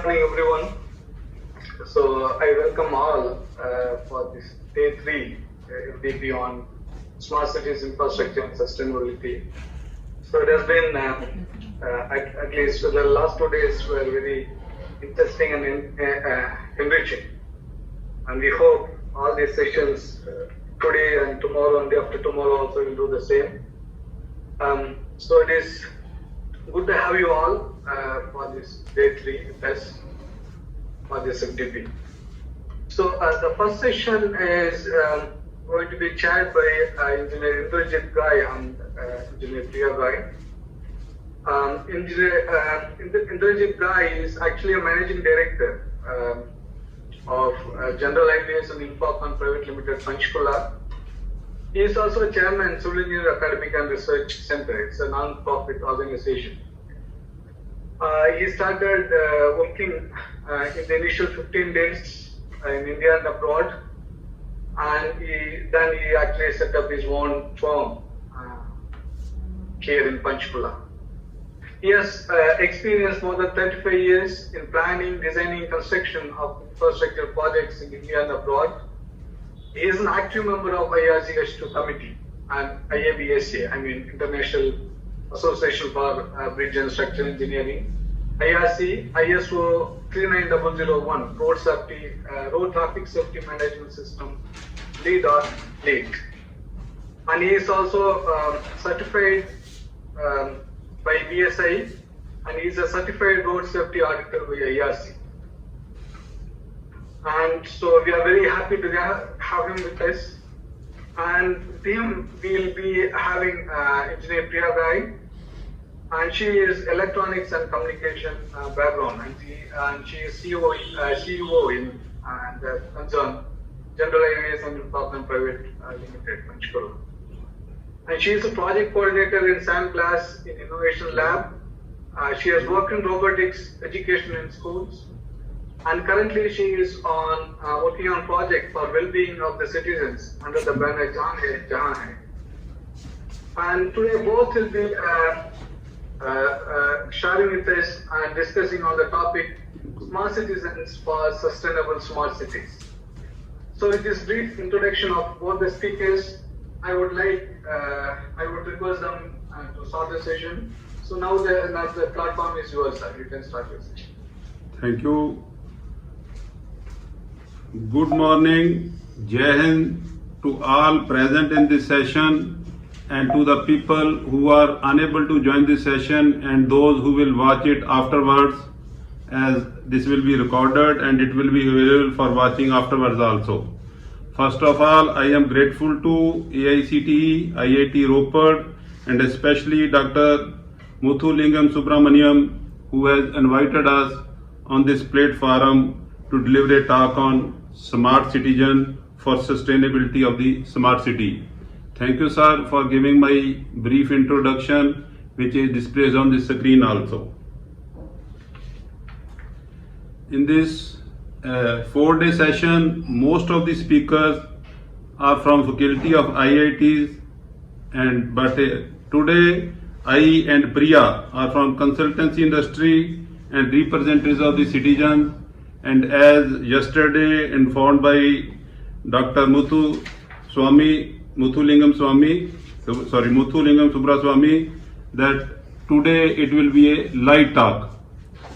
morning, everyone. So I welcome all for this day 3 FDP on smart cities infrastructure and sustainability. So it has been at least the last 2 days were very interesting and enriching, and we hope all these sessions today and tomorrow and day after tomorrow also will do the same. So it is good to have you all for this day 3 test for this FDP. So the first session is going to be chaired by Engineer Indrajit Ghai and Engineer Priya Ghai. Indrajit Ghai is actually a managing director of General Highways and Infocon Private Limited, Panchkula. He is also a chairman, Civil Engineer Academic and Research Center. It's a non-profit organization. He started working in the initial 15 days in India and abroad, and then he actually set up his own firm here in Panchkula. He has experienced more than 35 years in planning, designing, construction of infrastructure projects in India and abroad. He is an active member of IRCH2 committee and IABSA, International Association for Bridge and Structural Engineering, IRC, ISO 39001, Road Traffic Safety Management System, lead. And he is also certified by BSI, and he is a certified road safety auditor by IRC. And so we are very happy to have him with us. And with him, we will be having Engineer Priya Ghai, and she is electronics and communication background, and she is CEO in the concern General Highways and Infocon Private Limited, Panchkula. And she is a project coordinator in Sandglass in Innovation Lab. She has worked in robotics education in schools, and currently she is working on project for well-being of the citizens under the banner Jahan Hai Jahan Hai. And today both will be sharing with us and discussing on the topic smart citizens for sustainable smart cities. So with this brief introduction of both the speakers, I would request them to start the session. So now the platform is yours, sir. You can start your session. Thank you. Good morning, Jai Hind to all present in this session, and to the people who are unable to join this session and those who will watch it afterwards, as this will be recorded and it will be available for watching afterwards also. First of all, I am grateful to AICTE, IIT Ropar, and especially Dr. Muthulingam Subramaniam, who has invited us on this platform to deliver a talk on smart citizen for sustainability of the smart city. Thank you, sir, for giving my brief introduction, which is displayed on the screen also. In this 4-day session, most of the speakers are from faculty of IITs, but today I and Priya are from consultancy industry and representatives of the citizens. And as yesterday informed by Dr. Muthulingam Subraswamy, that today it will be a light talk.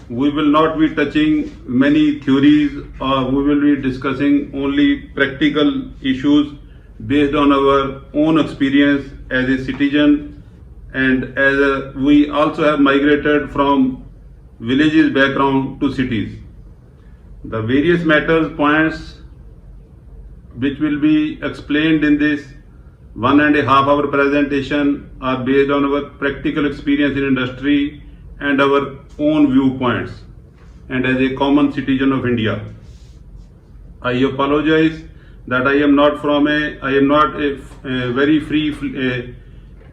We will not be touching many theories, or we will be discussing only practical issues based on our own experience as a citizen, and as we also have migrated from villages background to cities. The various matters points which will be explained in this 1.5 hour presentation are based on our practical experience in industry and our own viewpoints, and as a common citizen of India. I apologize that I am not a very free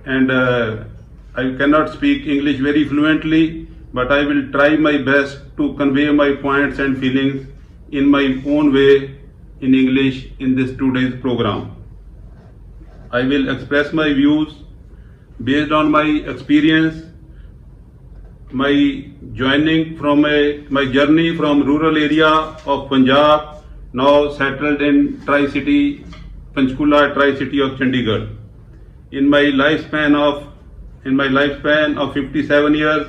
and I cannot speak English very fluently, but I will try my best to convey my points and feelings in my own way in English in this 2 days program. I will express my views based on my experience my my journey from rural area of Punjab, now settled in Tri-City, Panchkula, Tri-City of Chandigarh. In my lifespan of 57 years,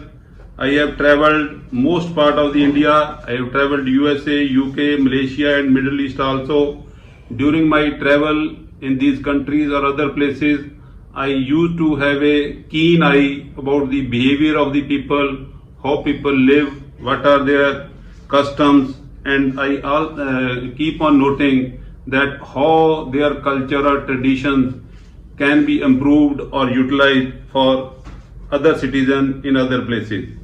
I have travelled most part of the India. I have travelled USA, UK, Malaysia and Middle East also. During my travel in these countries or other places, I used to have a keen eye about the behavior of the people, how people live, what are their customs, and I keep on noting that how their cultural traditions can be improved or utilized for other citizens in other places.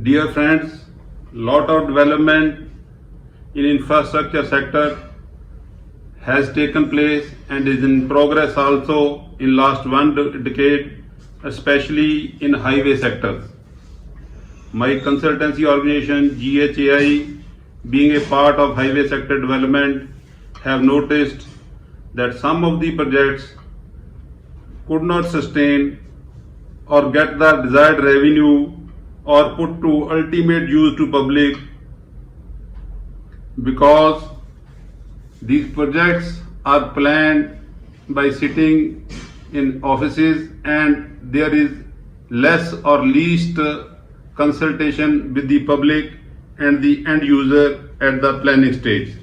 Dear friends, lot of development in infrastructure sector has taken place and is in progress also in last one decade, especially in highway sectors. My consultancy organization GHAI, being a part of highway sector development, have noticed that some of the projects could not sustain or get the desired revenue or put to ultimate use to public because these projects are planned by sitting in offices and there is less or least consultation with the public and the end user at the planning stage.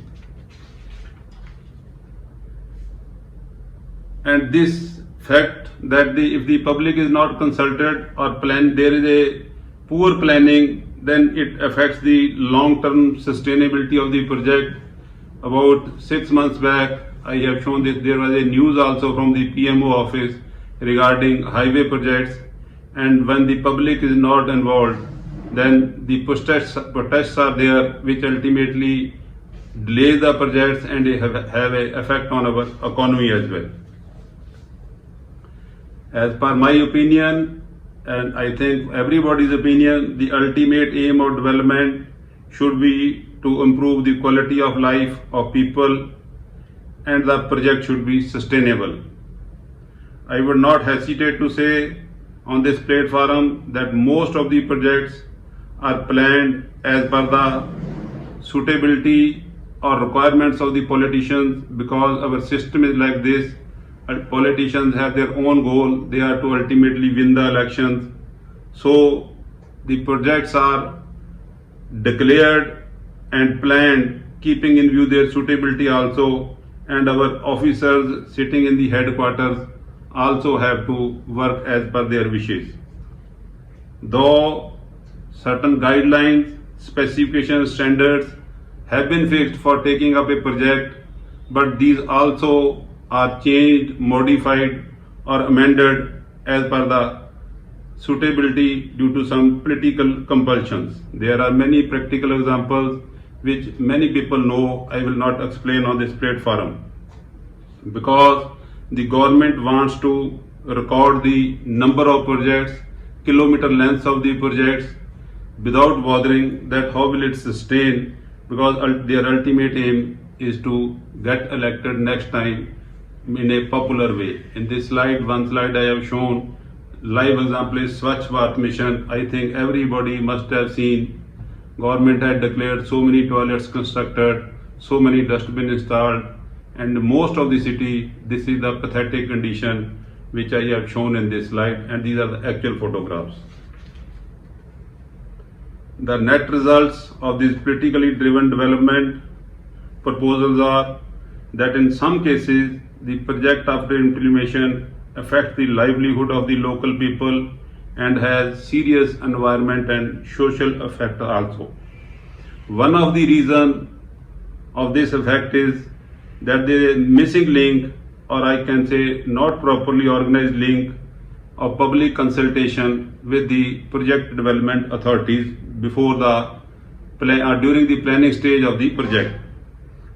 And this fact that if the public is not consulted or there is a poor planning, then it affects the long-term sustainability of the project. About 6 months back, I have shown that there was a news also from the PMO office regarding highway projects, and when the public is not involved, then the protests are there which ultimately delay the projects and have an effect on our economy as well. As per my opinion, and I think everybody's opinion, the ultimate aim of development should be to improve the quality of life of people, and the project should be sustainable. I would not hesitate to say on this platform that most of the projects are planned as per the suitability or requirements of the politicians, because our system is like this. Politicians have their own goal, they are to ultimately win the elections. So the projects are declared and planned keeping in view their suitability also, and our officers sitting in the headquarters also have to work as per their wishes. Though certain guidelines, specifications, standards have been fixed for taking up a project, but these also are changed, modified or amended as per the suitability due to some political compulsions. There are many practical examples which many people know. I will not explain on this platform, because the government wants to record the number of projects, kilometer lengths of the projects, without bothering that how will it sustain, because their ultimate aim is to get elected next time in a popular way. In this slide, one slide I have shown live example is Swachh Bharat Mission. I think everybody must have seen. Government had declared so many toilets constructed, so many dustbins installed, and most of the city, this is the pathetic condition which I have shown in this slide, and these are the actual photographs. The net results of this politically driven development proposals are that in some cases the project after implementation affects the livelihood of the local people and has serious environment and social effect also. One of the reasons of this effect is that there is a missing link, or I can say not properly organized link, of public consultation with the project development authorities before during the planning stage of the project.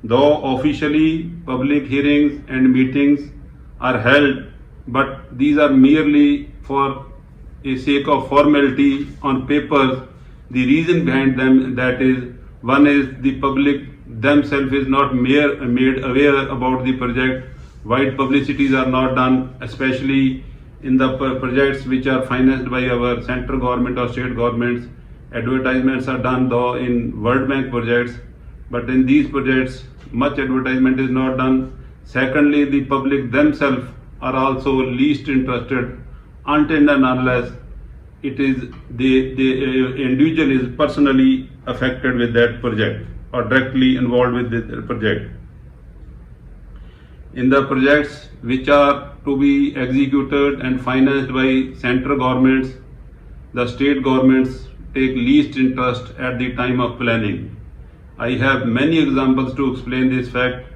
Though officially public hearings and meetings are held, but these are merely for a sake of formality on paper. The reason behind them, that is, one is the public themselves is not made aware about the project. Wide publicities are not done, especially in the projects which are financed by our central government or state governments, advertisements are done though in World Bank projects, but in these projects much advertisement is not done. Secondly, the public themselves are also least interested until and unless it is the individual is personally affected with that project or directly involved with the project. In the projects which are to be executed and financed by central governments, the state governments take least interest at the time of planning. I have many examples to explain this fact,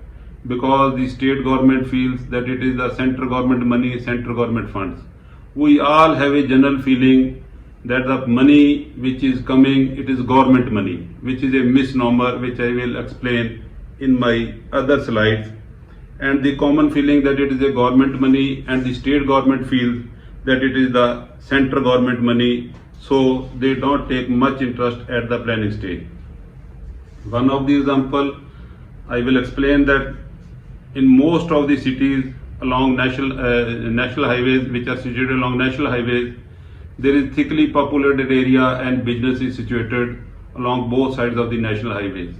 because the state government feels that it is the central government money, central government funds. We all have a general feeling that the money which is coming, it is government money, which is a misnomer, which I will explain in my other slides. And the common feeling that it is a government money, and the state government feels that it is the central government money, so they don't take much interest at the planning stage. One of the example I will explain that in most of the cities along national highways, which are situated along national highways, there is thickly populated area and business is situated along both sides of the national highways.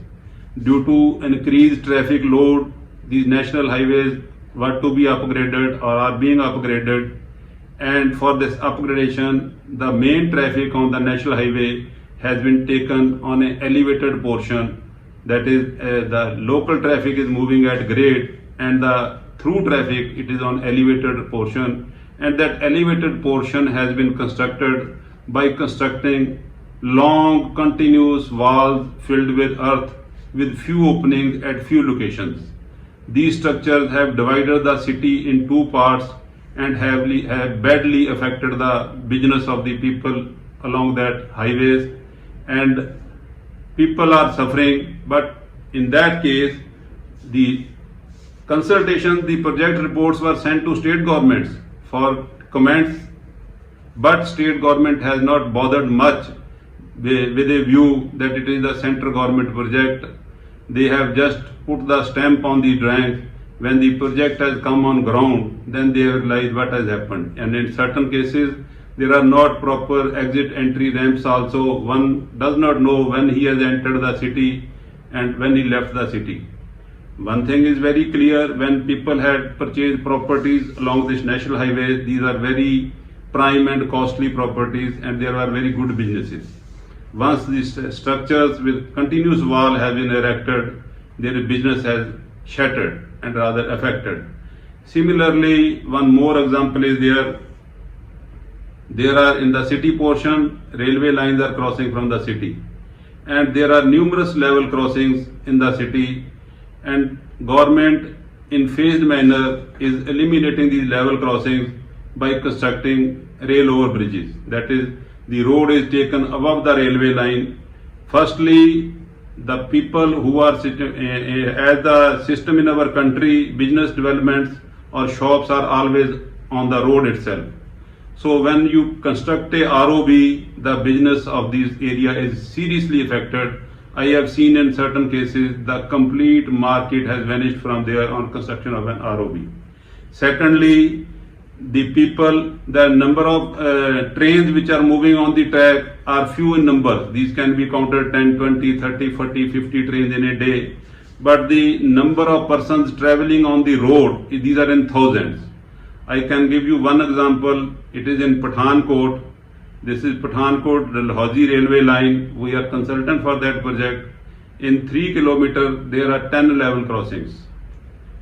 Due to increased traffic load, these national highways were to be upgraded or are being upgraded, and for this upgradation, the main traffic on the national highway has been taken on an elevated portion. That is, the local traffic is moving at grade, and the through traffic it is on elevated portion, and that elevated portion has been constructed by constructing long continuous walls filled with earth with few openings at few locations. These structures have divided the city in two parts and have badly affected the business of the people along that highways, and people are suffering. But in that case, the consultation, the project reports were sent to state governments for comments, but state government has not bothered much with a view that it is the central government project. They have just put the stamp on the drawings. When the project has come on ground, then they realize what has happened. And in certain cases, there are not proper exit entry ramps also. One does not know when he has entered the city and when he left the city. One thing is very clear: when people had purchased properties along this national highway, these are very prime and costly properties, and there are very good businesses. Once these structures with continuous wall have been erected, their business has shattered and rather affected. Similarly, one more example is there. There are in the city portion, railway lines are crossing from the city, and there are numerous level crossings in the city, and government in phased manner is eliminating these level crossings by constructing rail over bridges. That is, the road is taken above the railway line. Firstly, the people who are as the system in our country, business developments or shops are always on the road itself. So when you construct a ROB, the business of this area is seriously affected. I have seen in certain cases the complete market has vanished from there on construction of an ROB. Secondly, the people, the number of trains which are moving on the track are few in number. These can be counted 10, 20, 30, 40, 50 trains in a day. But the number of persons traveling on the road, these are in thousands. I can give you one example. It is in Pathankot. This is Pathankot Dalhousie railway line. We are consultant for that project. In 3 kilometers, there are 10 level crossings.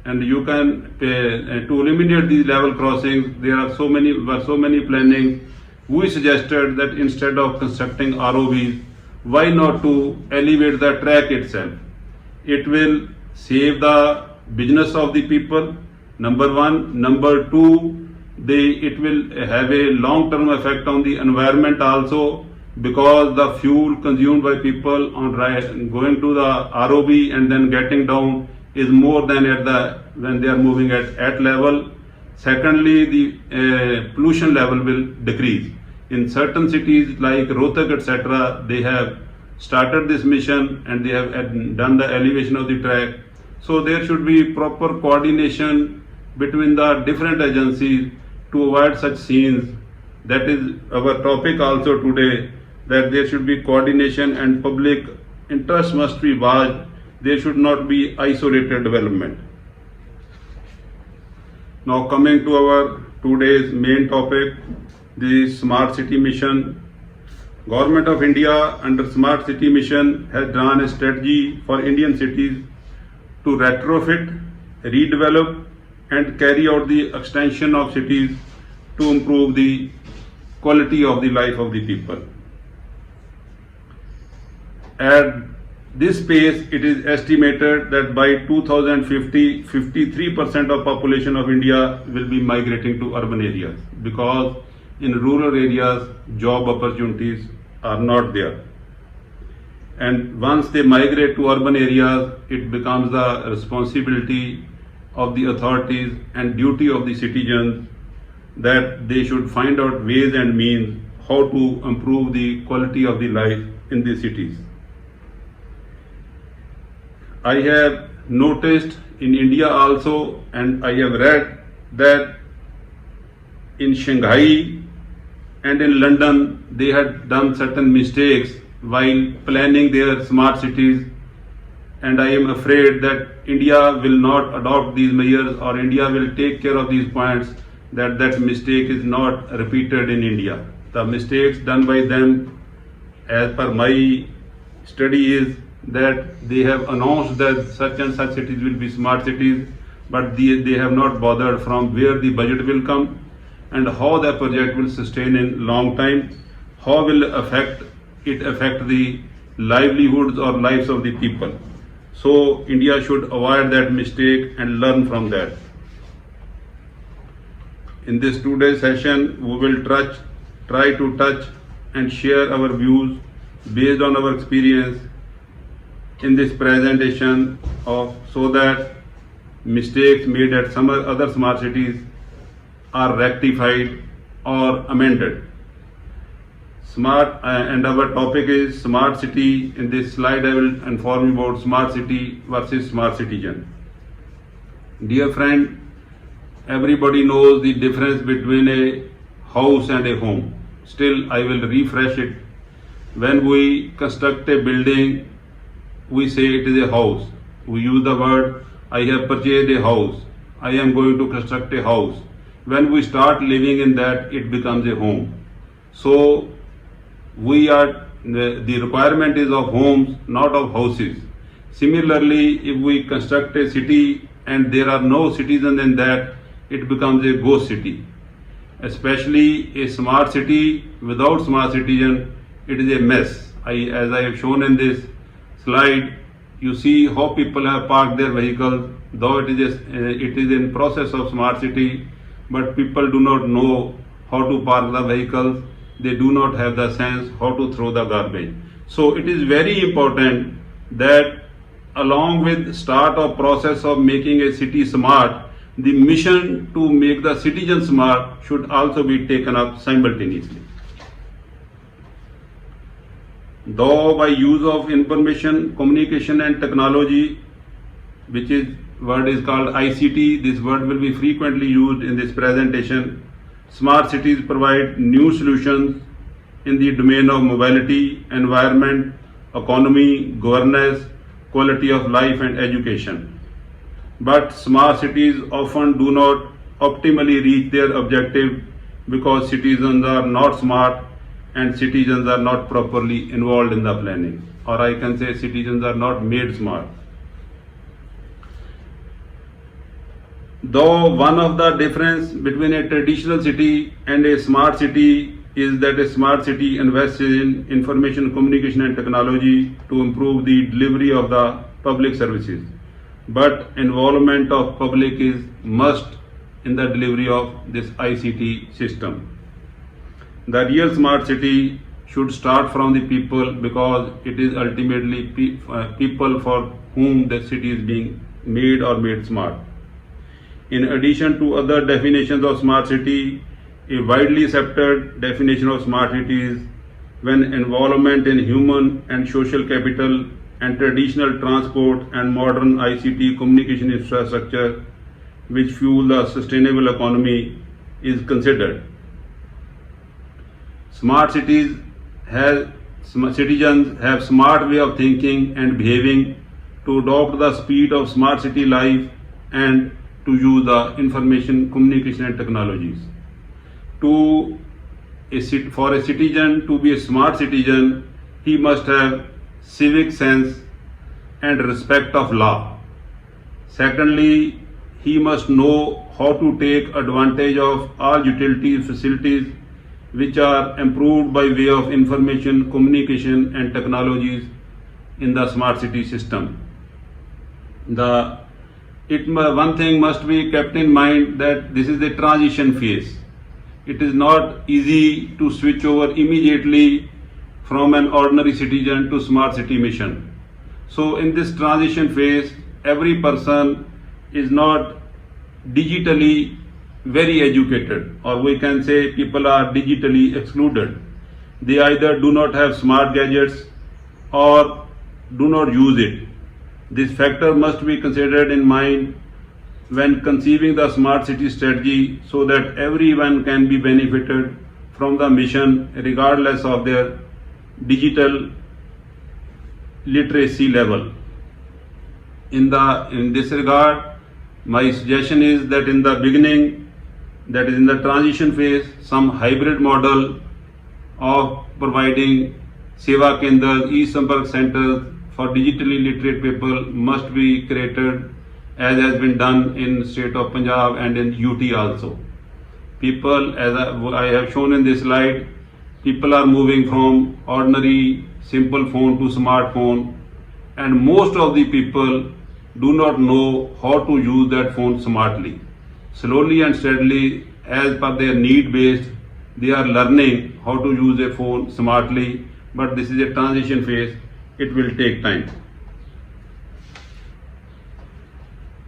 And you can, to eliminate these level crossings, there are so many plannings. We suggested that instead of constructing ROVs, why not to elevate the track itself? It will save the business of the people, number one. Number two, it will have a long-term effect on the environment also, because the fuel consumed by people on going to the ROB and then getting down is more than when they are moving at level. Secondly, the pollution level will decrease. In certain cities like Rohtak, etc., they have started this mission and they have done the elevation of the track. So there should be proper coordination between the different agencies to avoid such scenes, that is our topic also today, that there should be coordination and public interest must be watched. There should not be isolated development. Now coming to our today's main topic, the Smart City Mission. Government of India under Smart City Mission has drawn a strategy for Indian cities to retrofit, redevelop and carry out the extension of cities to improve the quality of the life of the people. At this pace, it is estimated that by 2050, 53% of population of India will be migrating to urban areas, because in rural areas, job opportunities are not there. And once they migrate to urban areas, it becomes the responsibility of the authorities and duty of the citizens that they should find out ways and means how to improve the quality of the life in the cities. I have noticed in India also, and I have read that in Shanghai and in London they had done certain mistakes while planning their smart cities, and I am afraid that India will not adopt these measures, or India will take care of these points, that mistake is not repeated in India. The mistakes done by them, as per my study, is that they have announced that such and such cities will be smart cities, but they have not bothered from where the budget will come and how the project will sustain in long time, how will it affect the livelihoods or lives of the people. So India should avoid that mistake and learn from that. In this today's session, we will try to touch and share our views based on our experience in this presentation, so that mistakes made at some other smart cities are rectified or amended. And our topic is smart city. In this slide I will inform you about smart city versus smart citizen. Dear friend, everybody knows the difference between a house and a home. Still, I will refresh it. When we construct a building, we say it is a house. We use the word, I have purchased a house, I am going to construct a house. When we start living in that, it becomes a home. So the requirement is of homes, not of houses. Similarly, if we construct a city and there are no citizens in that, it becomes a ghost city. Especially a smart city without smart citizen, it is a mess. As I have shown in this slide, you see how people have parked their vehicles, though it is in process of smart city, but people do not know how to park the vehicles. They do not have the sense how to throw the garbage. So it is very important that along with start of process of making a city smart, the mission to make the citizen smart should also be taken up simultaneously. Though by use of information, communication and technology, which is word is called ICT, this word will be frequently used in this presentation, smart cities provide new solutions in the domain of mobility, environment, economy, governance, quality of life and education. But smart cities often do not optimally reach their objective because citizens are not smart and citizens are not properly involved in the planning, or I can say citizens are not made smart. Though one of the difference between a traditional city and a smart city is that a smart city invests in information, communication and technology to improve the delivery of the public services. But involvement of public is must in the delivery of this ICT system. The real smart city should start from the people, because it is ultimately people for whom the city is being made or made smart. In addition to other definitions of smart city, a widely accepted definition of smart city is when involvement in human and social capital and traditional transport and modern ICT communication infrastructure which fuel the sustainable economy is considered. Smart cities citizens have smart way of thinking and behaving to adopt the speed of smart city life and to use the information communication and technologies. For a citizen to be a smart citizen, he must have civic sense and respect of law. Secondly, he must know how to take advantage of all utility facilities which are improved by way of information, communication and technologies in the smart city system. One thing must be kept in mind that this is a transition phase. It is not easy to switch over immediately from an ordinary citizen to smart city mission. So in this transition phase, every person is not digitally very educated, or we can say people are digitally excluded. They either do not have smart gadgets or do not use it. This factor must be considered in mind when conceiving the smart city strategy so that everyone can be benefited from the mission regardless of their digital literacy level. In this regard, my suggestion is that in the beginning, that is in the transition phase, some hybrid model of providing Seva Kendras, e-Sampark centers for digitally literate people must be created, as has been done in state of Punjab and in UT also. People, as I have shown in this slide, people are moving from ordinary simple phone to smartphone, and most of the people do not know how to use that phone smartly. Slowly and steadily, as per their need based, they are learning how to use a phone smartly, but this is a transition phase. It will take time.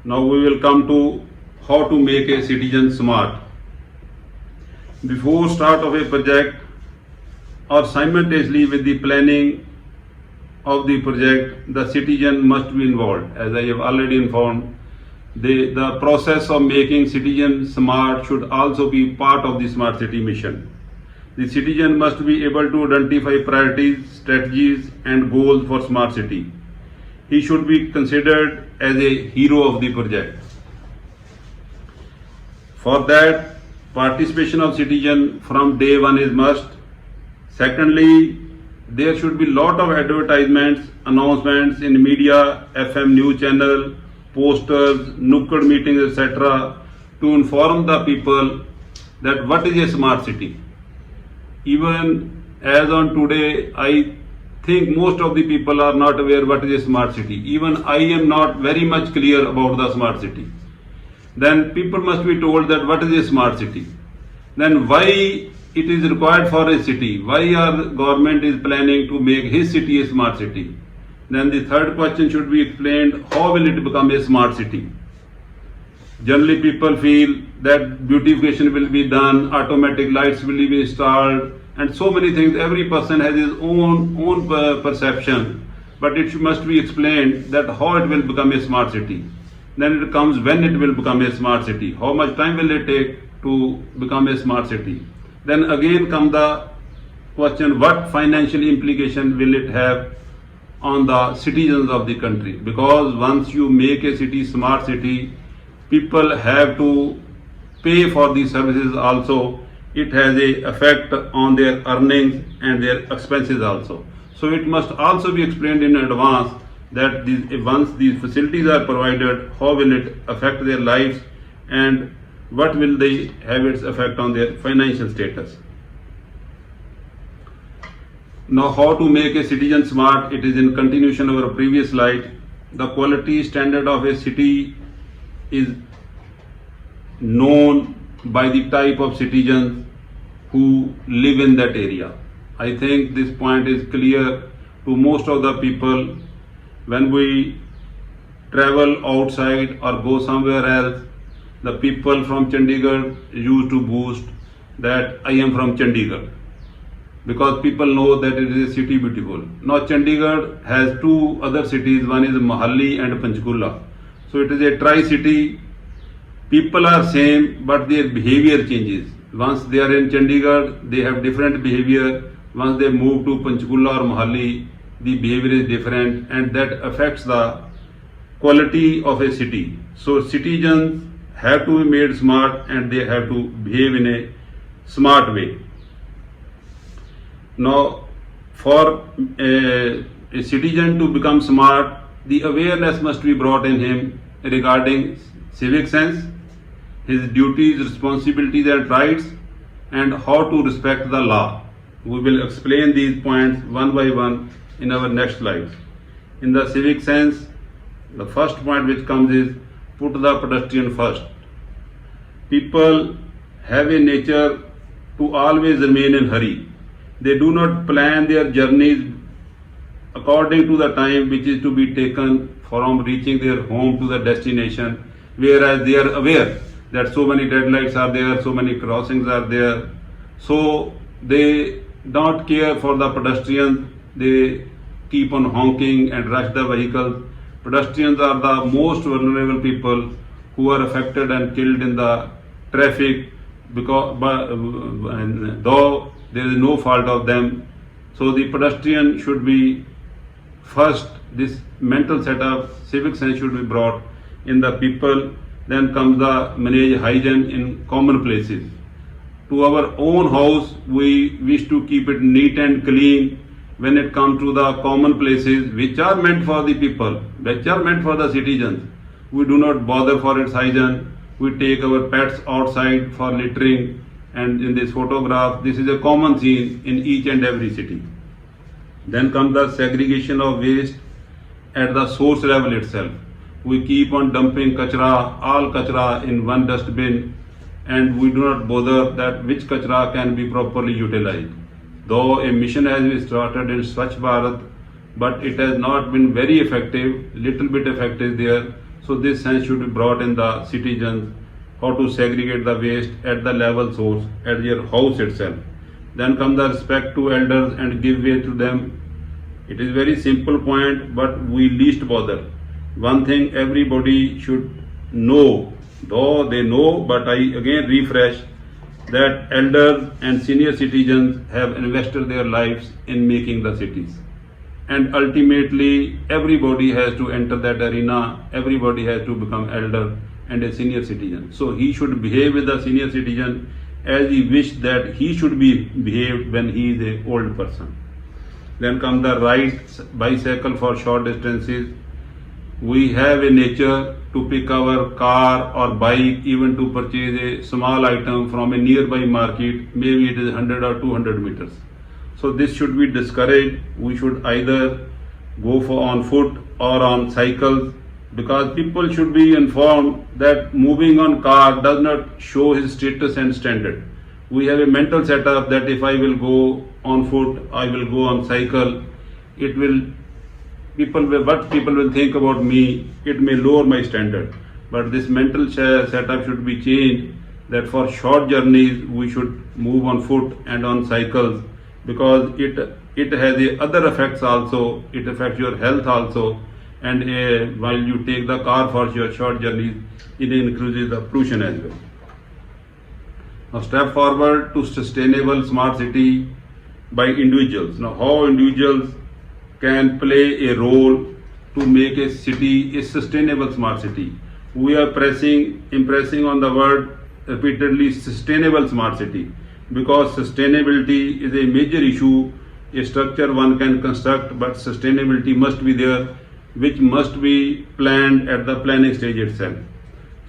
Now we will come to how to make a citizen smart. Before start of a project or simultaneously with the planning of the project, the citizen must be involved. As I have already informed, the process of making citizen smart should also be part of the smart city mission. The citizen must be able to identify priorities, strategies and goals for smart city. He should be considered as a hero of the project. For that, participation of citizen from day one is must. Secondly, there should be lot of advertisements, announcements in media, FM news channel, posters, nukkad meetings, etc. to inform the people that what is a smart city. Even as on today, I think most of the people are not aware what is a smart city. Even I am not very much clear about the smart city. Then people must be told that what is a smart city. Then why it is required for a city? Why our government is planning to make his city a smart city? Then the third question should be explained, how will it become a smart city? Generally people feel that beautification will be done, automatic lights will be installed, and so many things. Every person has his own perception, but it must be explained that how it will become a smart city. Then it comes when it will become a smart city. How much time will it take to become a smart city? Then again come the question, what financial implication will it have on the citizens of the country? Because once you make a city smart city, people have to pay for these services also. It has a effect on their earnings and their expenses also. So it must also be explained in advance that once these facilities are provided, how will it affect their lives and what will they have its effect on their financial status. Now how to make a citizen smart, it is in continuation of our previous slide. The quality standard of a city is known by the type of citizens who live in that area. I think this point is clear to most of the people. When we travel outside or go somewhere else, the people from Chandigarh used to boast that I am from Chandigarh, because people know that it is a city beautiful. Now Chandigarh has two other cities, one is Mohali and Panchkula. So it is a tri-city People are same, but their behavior changes. Once they are in Chandigarh, they have different behavior. Once they move to Panchkula or Mohali, the behavior is different, and that affects the quality of a city. So citizens have to be made smart and they have to behave in a smart way. Now, for a citizen to become smart, the awareness must be brought in him regarding civic sense, his duties, responsibilities and rights, and how to respect the law. We will explain these points one by one in our next slides. In the civic sense, the first point which comes is put the pedestrian first. People have a nature to always remain in hurry. They do not plan their journeys according to the time which is to be taken from reaching their home to the destination, whereas they are aware that so many red lights are there, so many crossings are there. So they don't care for the pedestrians. They keep on honking and rush the vehicles. Pedestrians are the most vulnerable people who are affected and killed in the traffic though there is no fault of them. So the pedestrian should be first. This mental setup, civic sense should be brought in the people. Then comes the manage hygiene in common places. To our own house, we wish to keep it neat and clean. When it comes to the common places which are meant for the people, which are meant for the citizens, we do not bother for its hygiene. We take our pets outside for littering, and in this photograph, this is a common scene in each and every city. Then comes the segregation of waste at the source level itself. We keep on dumping kachra, all kachra in one dustbin, and we do not bother that which kachra can be properly utilized. Though a mission has been started in Swachh Bharat, but it has not been very effective, little bit effective there. So this sense should be brought in the citizens, how to segregate the waste at the level source, at your house itself. Then come the respect to elders and give way to them. It is very simple point, but we least bother. One thing everybody should know, though they know, but I again refresh, that elders and senior citizens have invested their lives in making the cities. And ultimately, everybody has to enter that arena, everybody has to become elder and a senior citizen. So he should behave with the senior citizen as he wished that he should be behaved when he is an old person. Then come the ride bicycle for short distances. We have a nature to pick our car or bike, even to purchase a small item from a nearby market, maybe it is 100 or 200 meters. So this should be discouraged. We should either go for on foot or on cycles, because people should be informed that moving on car does not show his status and standard. We have a mental setup that if I will go on foot, I will go on cycle, what people will think about me, it may lower my standard. But this mental setup should be changed, that for short journeys we should move on foot and on cycles, because it has the other effects also. It affects your health also, and while you take the car for your short journeys, it increases the pollution as well. Now step forward to sustainable smart city by individuals. Now how individuals can play a role to make a city a sustainable smart city. We are impressing on the word repeatedly, sustainable smart city, because sustainability is a major issue. A structure one can construct, but sustainability must be there, which must be planned at the planning stage itself.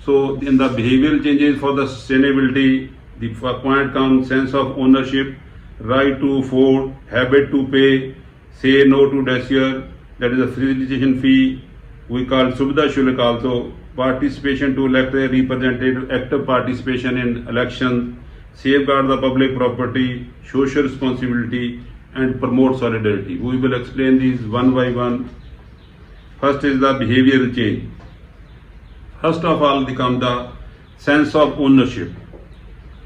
So in the behavioral changes for the sustainability, the point comes sense of ownership, right to vote, habit to pay, say no to dacier, that is a facilitation fee, we call Subhida Shulk also, participation to elect a representative, active participation in elections, safeguard the public property, social responsibility, and promote solidarity. We will explain these one by one. First is the behavioral change. First of all comes the sense of ownership.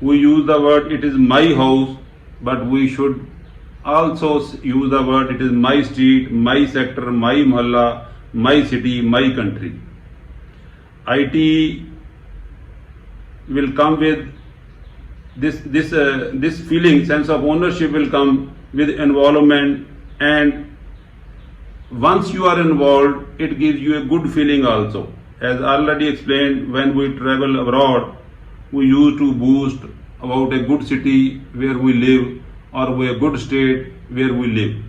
We use the word it is my house, but we should also use the word it is my street, my sector, my mohalla, my city, my country. IT will come with this feeling, sense of ownership will come with involvement, and once you are involved, it gives you a good feeling also. As already explained, when we travel abroad, we used to boast about a good city where we live or a good state where we live.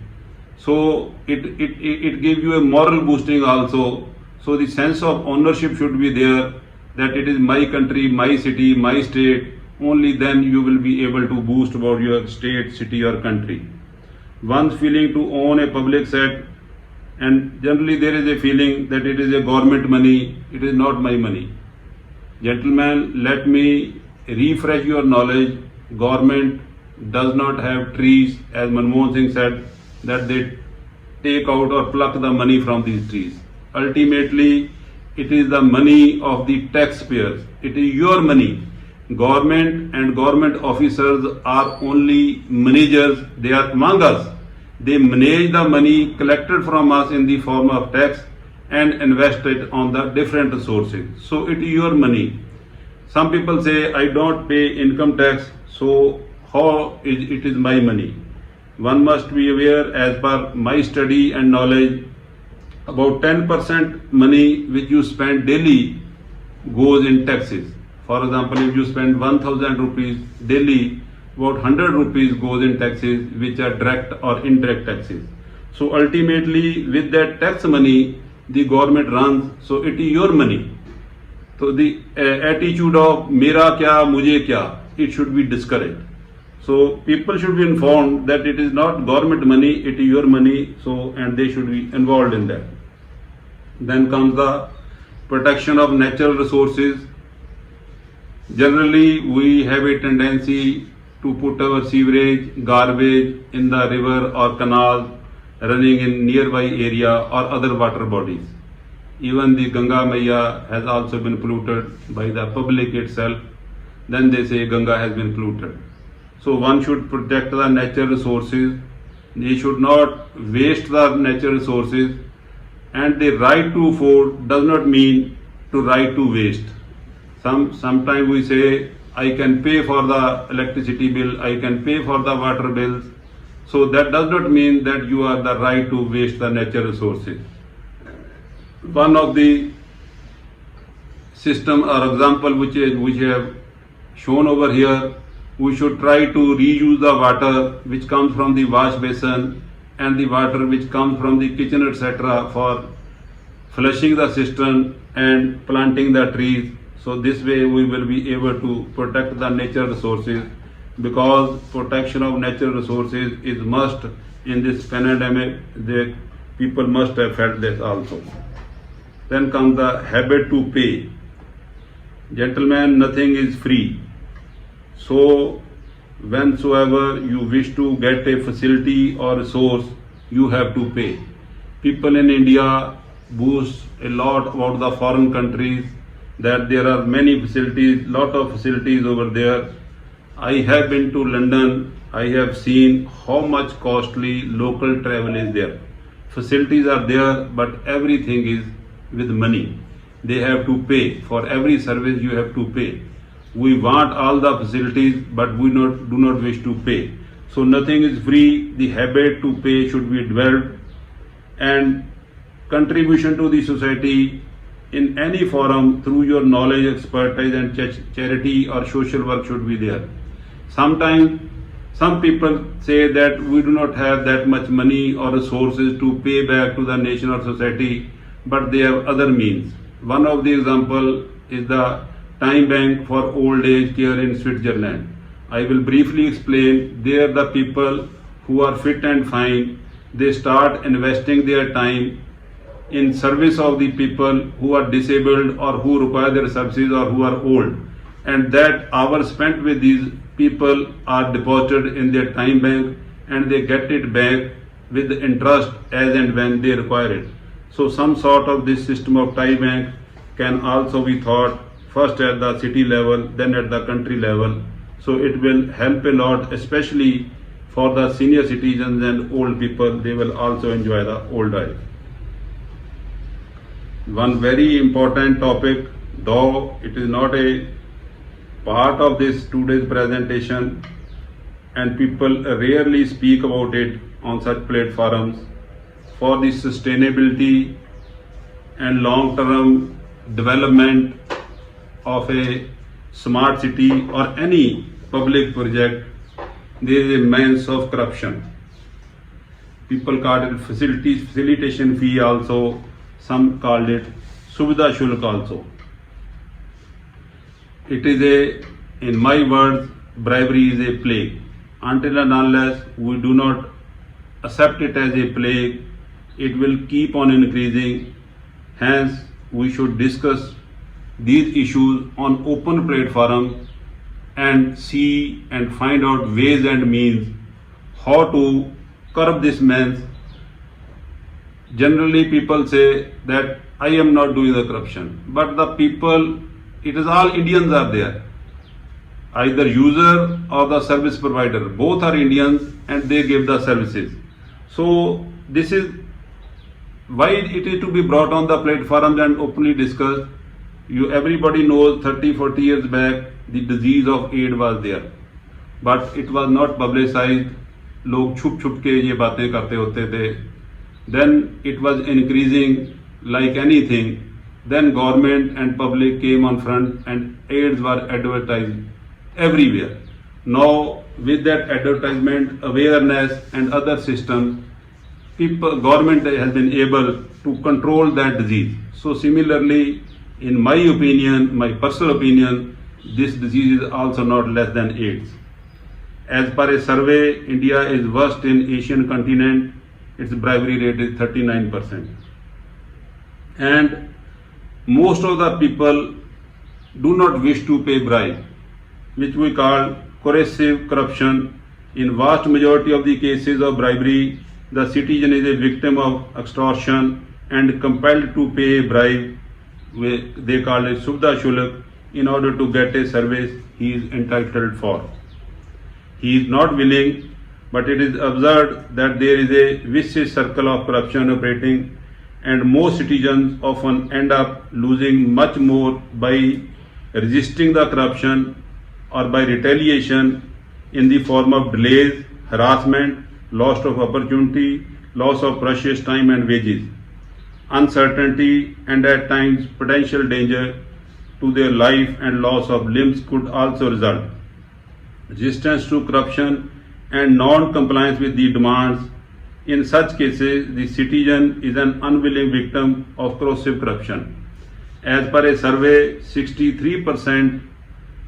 So it gives you a moral boosting also. So the sense of ownership should be there, that it is my country, my city, my state. Only then you will be able to boost about your state, city or country. One's feeling to own a public asset, and generally there is a feeling that it is a government money, it is not my money. Gentlemen, let me refresh your knowledge. Government does not have trees, as Manmohan Singh said, that they take out or pluck the money from these trees. Ultimately, it is the money of the taxpayers. It is your money. Government and government officers are only managers. They are among us. They manage the money collected from us in the form of tax and invest it on the different sources. So it is your money. Some people say, I don't pay income tax, so how is it is my money? One must be aware, as per my study and knowledge, about 10% money which you spend daily goes in taxes. For example, if you spend 1000 rupees daily, about 100 rupees goes in taxes, which are direct or indirect taxes. So ultimately, with that tax money, the government runs, so it is your money. So the attitude of mera kya, mujhe kya, it should be discouraged. So people should be informed that it is not government money, it is your money, so and they should be involved in that. Then comes the protection of natural resources. Generally, we have a tendency to put our sewerage, garbage in the river or canals running in nearby area or other water bodies. Even the Ganga Maiya has also been polluted by the public itself. Then they say Ganga has been polluted. So one should protect the natural resources. They should not waste the natural resources. And the right to afford does not mean to right to waste. Sometimes we say, I can pay for the electricity bill, I can pay for the water bills. So that does not mean that you are the right to waste the natural resources. One of the system or example which I have shown over here, we should try to reuse the water which comes from the wash basin and the water which comes from the kitchen, etc., for flushing the cistern and planting the trees. So this way we will be able to protect the natural resources, because protection of natural resources is must in this pandemic. The people must have felt this also. Then comes the habit to pay. Gentlemen, nothing is free. So whensoever you wish to get a facility or resource, you have to pay. People in India boast a lot about the foreign countries, that there are many facilities, lot of facilities over there. I have been to London. I have seen how much costly local travel is there. Facilities are there, but everything is with money. They have to pay. For every service you have to pay. We want all the facilities, but we do not wish to pay. So nothing is free. The habit to pay should be developed, and contribution to the society in any forum through your knowledge, expertise and charity or social work should be there. Sometimes some people say that we do not have that much money or resources to pay back to the nation or society, but they have other means. One of the example is the Time Bank for Old Age Care in Switzerland. I will briefly explain. There the people who are fit and fine, they start investing their time in service of the people who are disabled or who require their services or who are old, and that hours spent with these people are deposited in their time bank, and they get it back with interest as and when they require it. So some sort of this system of time bank can also be thought, first at the city level, then at the country level. So it will help a lot, especially for the senior citizens and old people. They will also enjoy the old life. One very important topic, though it is not a part of this today's presentation, and people rarely speak about it on such platforms, for the sustainability and long-term development of a smart city or any public project, there is immense of corruption. People call it facilitation fee also, some called it Suvidha Shulk also. It is in my words, bribery is a plague. Until and unless we do not accept it as a plague, it will keep on increasing. Hence, we should discuss these issues on open platform and see and find out ways and means how to curb this menace. Generally, people say that I am not doing the corruption, but the people, it is all Indians are there. Either user or the service provider, both are Indians and they give the services. So this is why it is to be brought on the platforms and openly discussed. Everybody knows 30-40 years back the disease of AIDS was there, but it was not publicized. लोग छुप छुप के ये बातें करते होते थे. Then it was increasing like anything. Then government and public came on front and AIDS were advertised everywhere. Now with that advertisement, awareness and other systems, government has been able to control that disease. So similarly, in my opinion, my personal opinion, this disease is also not less than AIDS. As per a survey, India is worst in Asian continent. Its bribery rate is 39%. And most of the people do not wish to pay bribe, which we call coercive corruption. In vast majority of the cases of bribery, the citizen is a victim of extortion and compelled to pay a bribe. They call it Suvidha Shulk in order to get a service he is entitled for. He is not willing, but it is observed that there is a vicious circle of corruption operating, and most citizens often end up losing much more by resisting the corruption or by retaliation in the form of delays, harassment, loss of opportunity, loss of precious time and wages, uncertainty, and at times potential danger to their life and loss of limbs could also result. Resistance to corruption and non-compliance with the demands. In such cases, the citizen is an unwilling victim of corrosive corruption. As per a survey, 63%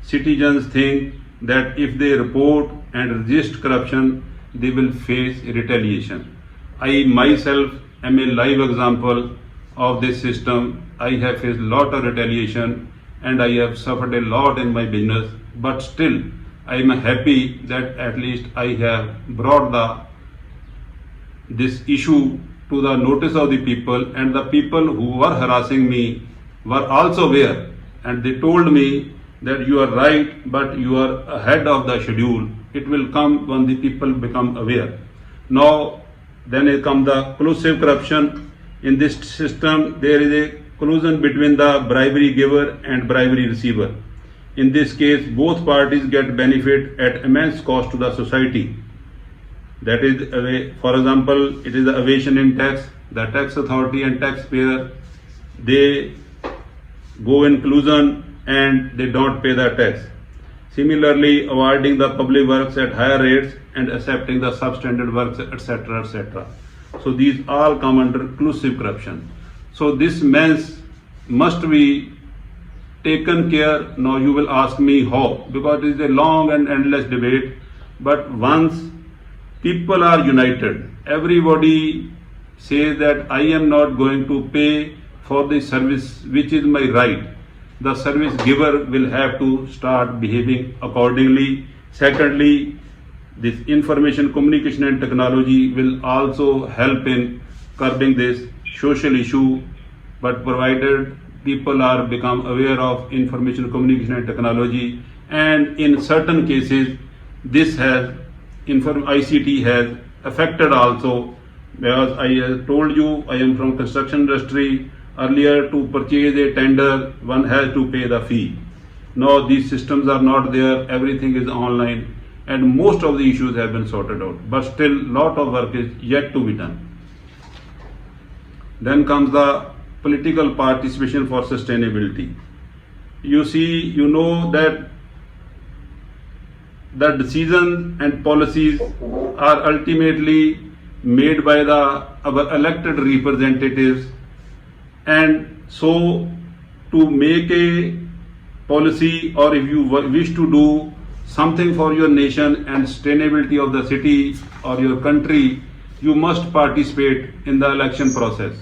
citizens think that if they report and resist corruption, they will face retaliation. I myself am a live example of this system. I have faced a lot of retaliation and I have suffered a lot in my business, but still I am happy that at least I have brought this issue to the notice of the people, and the people who were harassing me were also aware, and they told me that you are right, but you are ahead of the schedule. It will come when the people become aware. Now, then it comes the collusive corruption. In this system, there is a collusion between the bribery giver and bribery receiver. In this case, both parties get benefit at immense cost to the society. That is, for example, it is the evasion in tax. The tax authority and taxpayer, they go in collusion and they don't pay the tax. Similarly, avoiding the public works at higher rates and accepting the substandard works, etc., etc. So these all come under collusive corruption. So this means must be taken care. Now you will ask me how, because it is a long and endless debate. But once people are united, everybody says that I am not going to pay for the service which is my right. The service giver will have to start behaving accordingly. Secondly, this information communication and technology will also help in curbing this social issue, but provided people are become aware of information communication and technology, and in certain cases this has ICT has affected also, because I told you I am from construction industry. Earlier, to purchase a tender, one has to pay the fee. Now these systems are not there, everything is online, and most of the issues have been sorted out. But still, lot of work is yet to be done. Then comes the political participation for sustainability. You see, you know that the decisions and policies are ultimately made by our elected representatives, and so to make a policy, or if you wish to do something for your nation and sustainability of the city or your country, you must participate in the election process.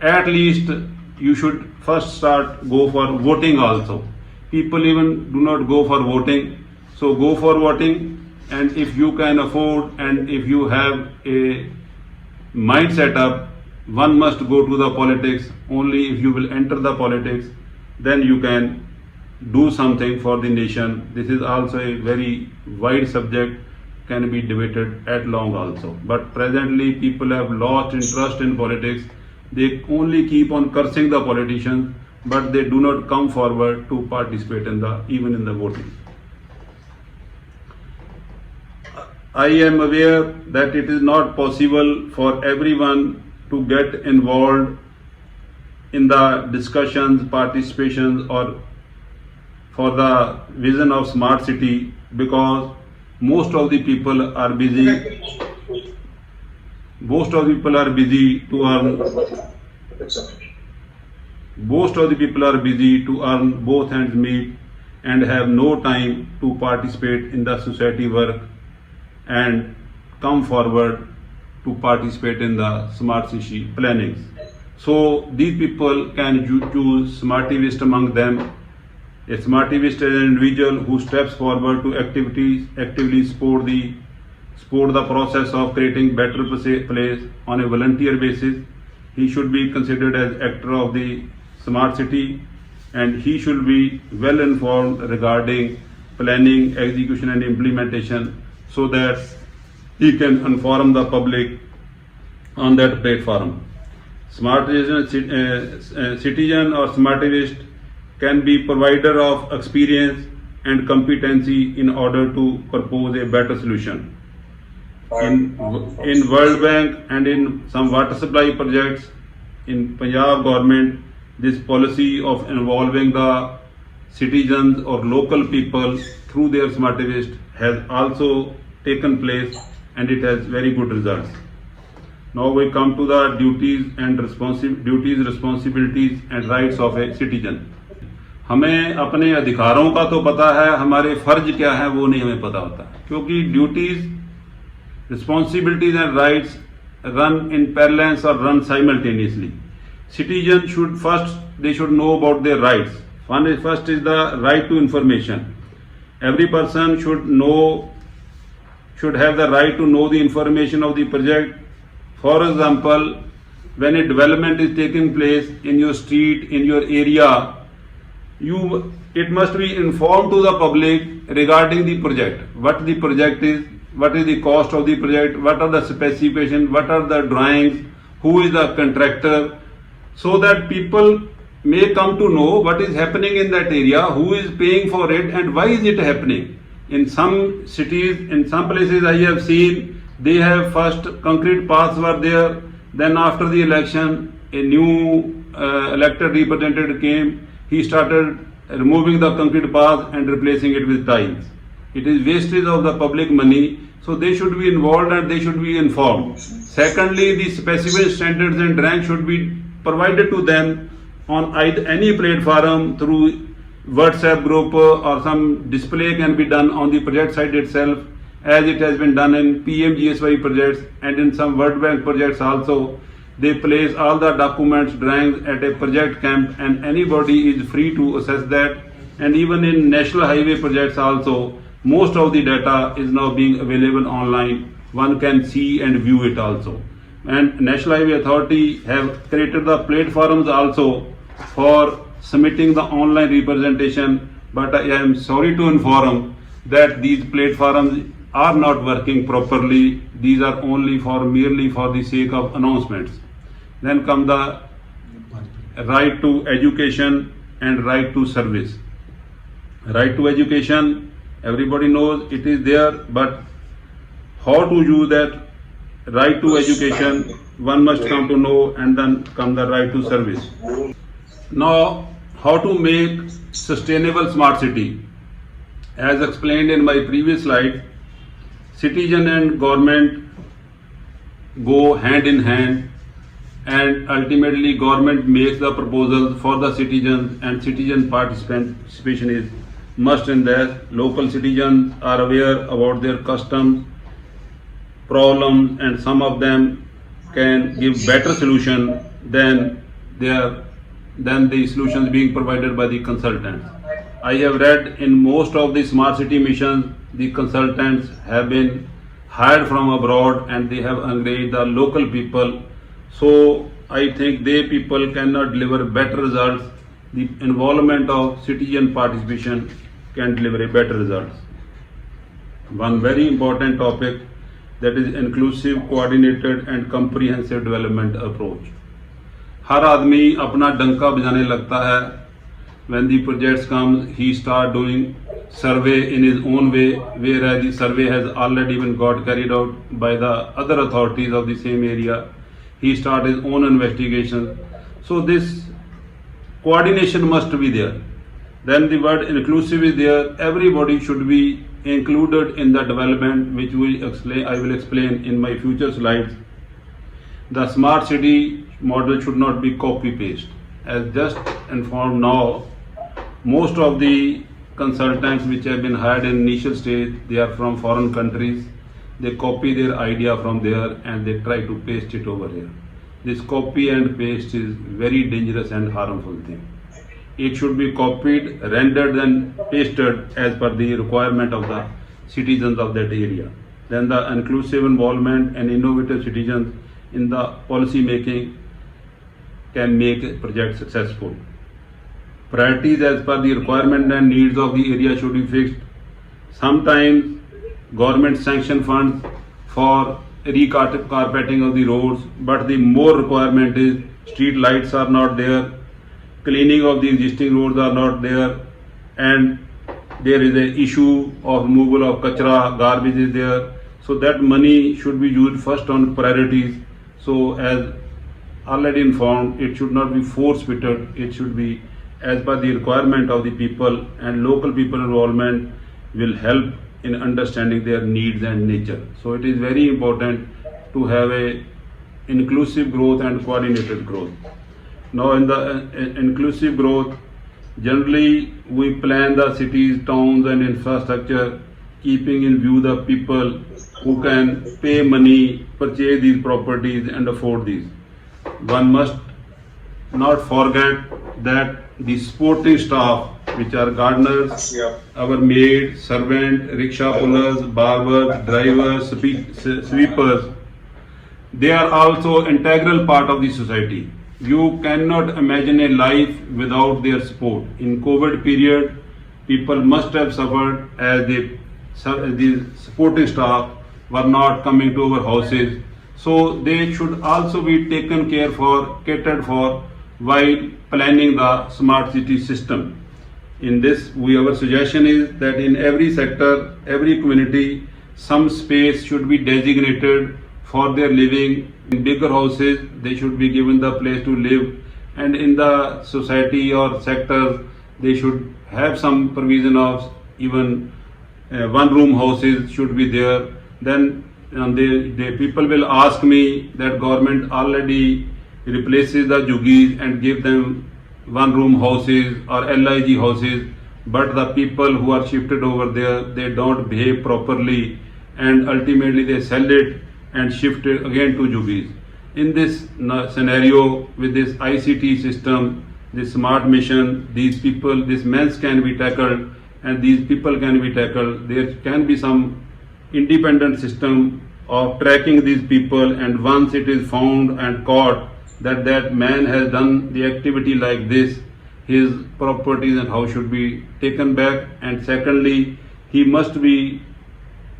At least you should first go for voting also. People even do not go for voting, so go for voting. And if you can afford and if you have a mind set up, one must go to the politics. Only if you will enter the politics, then you can do something for the nation. This is also a very wide subject, can be debated at long also. But presently people have lost interest in politics. They only keep on cursing the politicians, but they do not come forward to participate even in the voting. I am aware that it is not possible for everyone to get involved in the discussions, participations, or for the vision of smart city, because most of the people are busy. Most of the people are busy to earn. Most of the people are busy to earn both ends meet and have no time to participate in the society work and come forward to participate in the smart city plannings. So these people can choose smartivist among them. A smartivist is an individual who steps forward to actively support the process of creating better place on a volunteer basis. He should be considered as actor of the smart city, and he should be well informed regarding planning, execution and implementation, so that he can inform the public on that platform. Smart citizen or smartivist can be provider of experience and competency in order to propose a better solution. In World Bank and in some water supply projects in Punjab government, this policy of involving the citizens or local people through their smartivist has also taken place, and it has very good results. Now we come to the duties, responsibilities and rights of a citizen. हमें अपने अधिकारों का तो पता है, हमारे फर्ज क्या है वो नहीं हमें पता होता, क्योंकि duties, responsibilities and rights run in parallel or run simultaneously. Citizens should know about their rights. First is the right to information. Every person should have the right to know the information of the project. For example, when a development is taking place in your street, in your area, it must be informed to the public regarding the project, what the project is, what is the cost of the project, what are the specifications, what are the drawings, who is the contractor, so that people may come to know what is happening in that area, who is paying for it and why is it happening. In some cities, in some places I have seen, they have first concrete paths were there, then after the election a new elected representative came, he started removing the concrete path and replacing it with tiles. It is wastage of the public money, so they should be involved and they should be informed. Secondly, the specific standards and ranks should be provided to them on any platform through WhatsApp group, or some display can be done on the project site itself, as it has been done in PMGSY projects and in some World Bank projects also. They place all the documents, drawings at a project camp, and anybody is free to access that. And even in national highway projects also, most of the data is now being available online. One can see and view it also. And National Highway Authority have created the platforms also for submitting the online representation, but I am sorry to inform that these platforms are not working properly. These are only merely for the sake of announcements. Then come the right to education and right to service. Right to education, everybody knows it is there, but how to use that right to education, one must come to know, and then come the right to service. Now, how to make sustainable smart city? As explained in my previous slide, citizen and government go hand in hand, and ultimately government makes the proposals for the citizens, and citizen participation is must in that. Local citizens are aware about their customs, problems, and some of them can give better solution than the solutions being provided by the consultants. I have read in most of the smart city missions, the consultants have been hired from abroad and they have engaged the local people. So I think they people cannot deliver better results. The involvement of citizen participation can deliver a better results. One very important topic, that is inclusive, coordinated and comprehensive development approach. हर आदमी अपना डंका बजाने लगता है. When the projects come, he start doing survey in his own way, whereas the survey has already been got carried out by the other authorities of the same area. He start his own investigation. So this coordination must be there. Then the word inclusive is there. Everybody should be included in the development, which I will explain in my future slides. The smart city model should not be copy paste. As just informed now, most of the consultants which have been hired in initial stage, they are from foreign countries. They copy their idea from there and they try to paste it over here. This copy and paste is very dangerous and harmful thing. It should be copied, rendered and pasted as per the requirement of the citizens of that area. Then the inclusive involvement and innovative citizens in the policy making can make a project successful. Priorities as per the requirement and needs of the area should be fixed. Sometimes government sanction funds for recarpeting of the roads, but the more requirement is street lights are not there, cleaning of the existing roads are not there, and there is a issue of removal of kachra, garbage is there. So that money should be used first on priorities. So as already informed, it should not be force-fitted, it should be as per the requirement of the people, and local people involvement will help in understanding their needs and nature. So it is very important to have a inclusive growth and coordinated growth. Now in the inclusive growth, generally we plan the cities, towns and infrastructure keeping in view the people who can pay money, purchase these properties and afford these. One must not forget that the supporting staff, which are gardeners, our maid, servant, rickshaw pullers, barbers, drivers, sweepers, they are also integral part of the society. You cannot imagine a life without their support. In COVID period, people must have suffered as the supporting staff were not coming to our houses. So they should also be taken care for, catered for while planning the smart city system. In this, our suggestion is that in every sector, every community, some space should be designated for their living. In bigger houses, they should be given the place to live, and in the society or sectors, they should have some provision of even one-room houses should be there. Then the people will ask me that government already replaces the jugis and give them one-room houses or LIG houses, but the people who are shifted over there, they don't behave properly, and ultimately they sell it and shift it again to jugis. In this scenario, with this ICT system, this smart mission, these people, this mess can be tackled and these people can be tackled. There can be some independent system of tracking these people, and once it is found and caught that that man has done the activity like this, his properties and house should be taken back, and secondly, he must be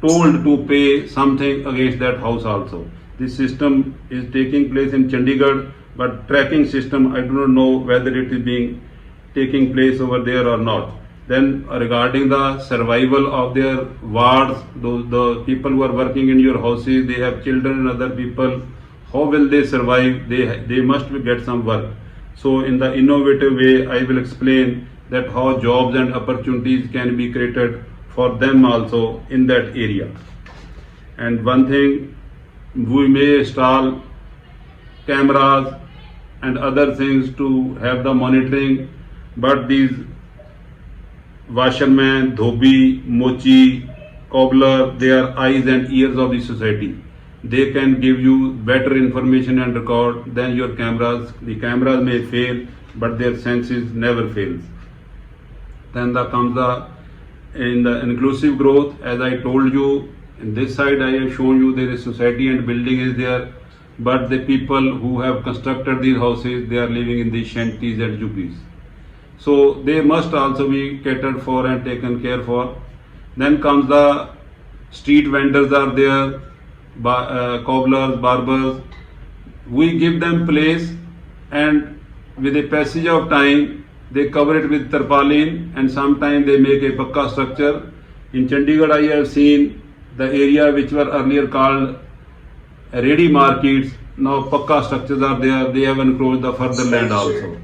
told to pay something against that house also. This system is taking place in Chandigarh, but tracking system, I do not know whether it is taking place over there or not. Then regarding the survival of their wards, the people who are working in your houses, they have children and other people. How will they survive? They must get some work. So in the innovative way, I will explain that how jobs and opportunities can be created for them also in that area. And one thing, we may install cameras and other things to have the monitoring, but these washerman, dhobi, mochi, cobbler, they are eyes and ears of the society. They can give you better information and record than your cameras. The cameras may fail, but their senses never fails. Then comes in the inclusive growth. As I told you, in this side I have shown you there is society and building is there, but the people who have constructed these houses, they are living in these shanties and juppies. So they must also be catered for and taken care for. Then comes the street vendors are there, cobblers, barbers. We give them place, and with the passage of time, they cover it with tarpaulin, and sometimes they make a pakka structure. In Chandigarh, I have seen the area which were earlier called ready markets. Now pakka structures are there. They have encroached the further land also.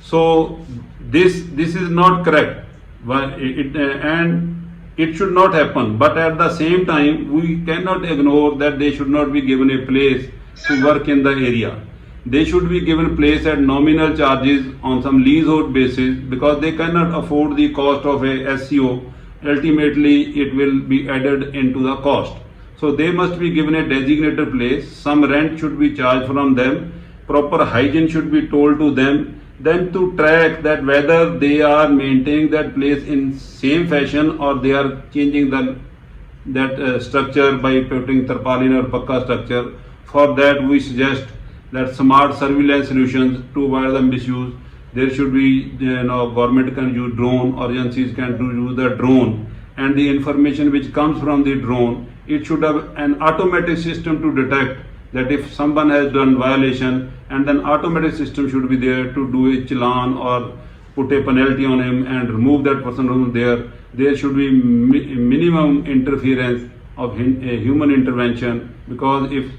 So this is not correct, and it should not happen. But at the same time, we cannot ignore that they should not be given a place to work in the area. They should be given place at nominal charges on some leasehold basis, because they cannot afford the cost of a SCO. Ultimately, it will be added into the cost. So they must be given a designated place. Some rent should be charged from them. Proper hygiene should be told to them. Then to track that whether they are maintaining that place in same fashion or they are changing that structure by putting tarpaulin or pakka structure. For that, we suggest that smart surveillance solutions to avoid the misuse. There should be, government can use drone, or agencies can use the drone, and the information which comes from the drone, it should have an automatic system to detect that if someone has done violation, and then automatic system should be there to do a challan or put a penalty on him and remove that person from there. There should be minimum interference of human intervention, because if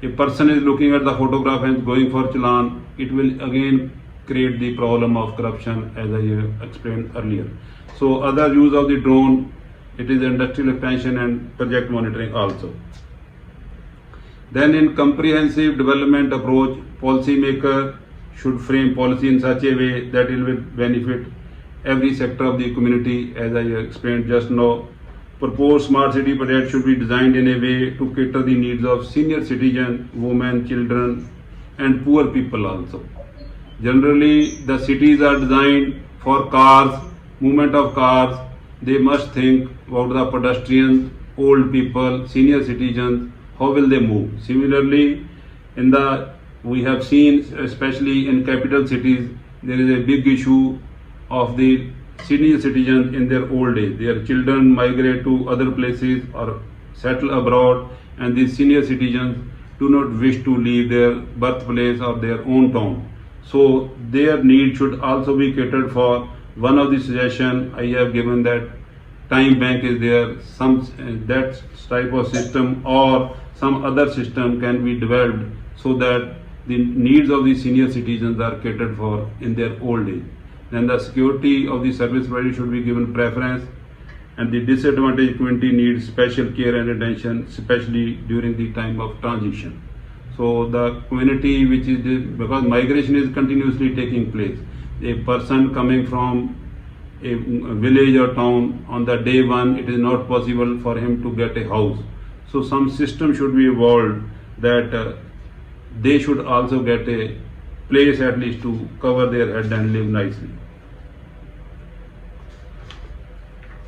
a person is looking at the photograph and going for challan, it will again create the problem of corruption, as I explained earlier. So other use of the drone, it is industrial expansion and project monitoring also. Then in comprehensive development approach, policymaker should frame policy in such a way that it will benefit every sector of the community, as I explained just now. Proposed smart city project should be designed in a way to cater the needs of senior citizens, women, children, and poor people also. Generally, the cities are designed for cars, movement of cars. They must think about the pedestrians, old people, senior citizens. How will they move? Similarly, we have seen, especially in capital cities, there is a big issue of the senior citizens in their old age. Their children migrate to other places or settle abroad, and these senior citizens do not wish to leave their birthplace or their own town. So their need should also be catered for. One of the suggestions I have given, that time bank is there, that type of system or some other system can be developed so that the needs of the senior citizens are catered for in their old age. Then the security of the service provider should be given preference, and the disadvantaged community needs special care and attention, especially during the time of transition. So the community because migration is continuously taking place. A person coming from a village or town, on the day one, it is not possible for him to get a house. So some system should be evolved that they should also get a place at least to cover their head and live nicely.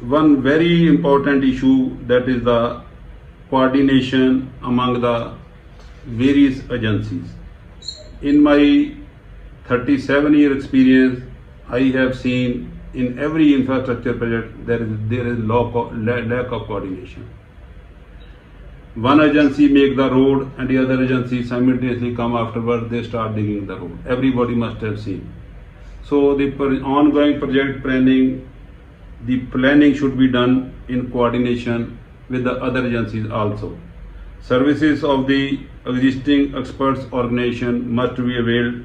One very important issue, that is the coordination among the various agencies. In my 37-year experience, I have seen in every infrastructure project there is lack of coordination. One agency make the road and the other agency simultaneously come afterward, they start digging the road. Everybody must have seen. So the ongoing project planning, the planning should be done in coordination with the other agencies also. Services of the existing experts organization must be availed,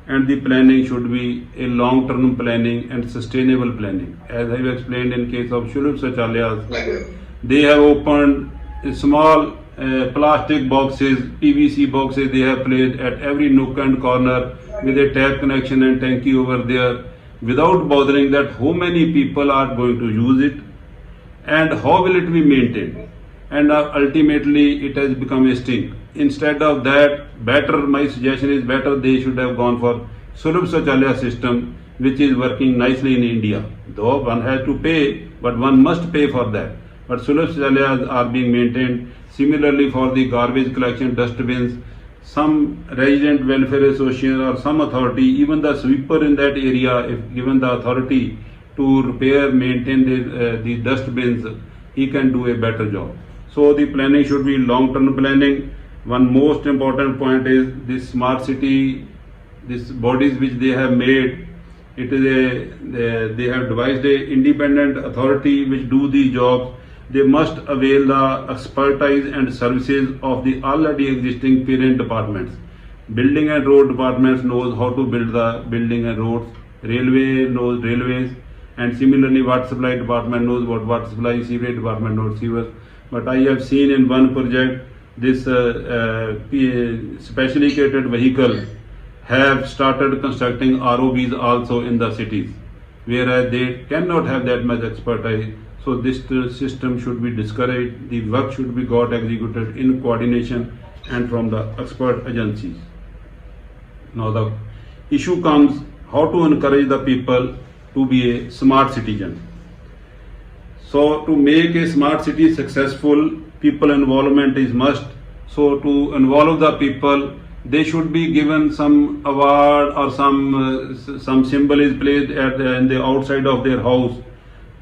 and the planning should be a long-term planning and sustainable planning. As I have explained in case of Shulabh Sachalayas, they have opened small plastic boxes, PVC boxes they have placed at every nook and corner with a tap connection and tanky over there, without bothering that how many people are going to use it and how will it be maintained. And ultimately it has become a stink. Instead of that, my suggestion is better they should have gone for Sulabh Sachalayas system, which is working nicely in India. Though one has to pay, but one must pay for that. But Sulabh Sachalayas are being maintained. Similarly, for the garbage collection dustbins, some resident welfare association or some authority, even the sweeper in that area, if given the authority to repair, maintain the dustbins, he can do a better job. So the planning should be long-term planning. One most important point is this smart city, these bodies which they have made, it is they have devised a independent authority which do the jobs. They must avail the expertise and services of the already existing parent departments. Building and road departments knows how to build the building and roads. Railway knows railways, and similarly water supply department knows what water supply, sewerage department knows sewers. But I have seen in one project this specially catered vehicle have started constructing ROBs also in the cities, whereas they cannot have that much expertise. So this system should be discouraged. The work should be got executed in coordination and from the expert agencies. Now the issue comes how to encourage the people to be a smart citizen. So to make a smart city successful, people involvement is must. So to involve the people, they should be given some award or some symbol is placed in the outside of their house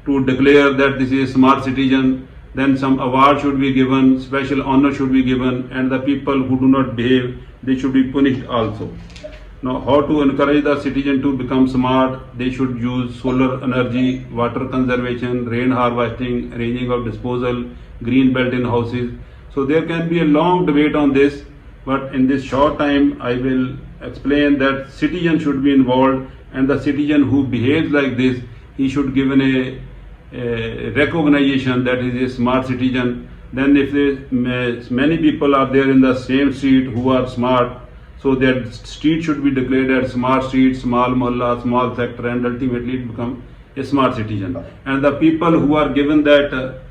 to declare that this is a smart citizen. Then some award should be given, special honor should be given, and the people who do not behave, they should be punished also. Now, how to encourage the citizen to become smart? They should use solar energy, water conservation, rain harvesting, arranging of disposal, green belt in houses. So there can be a long debate on this, but in this short time, I will explain that citizen should be involved, and the citizen who behaves like this, he should given a recognition that he is a smart citizen. Then if many people are there in the same street who are smart, so that street should be declared as smart street, small mohalla, small sector, and ultimately it become a smart citizen. And the people who are given that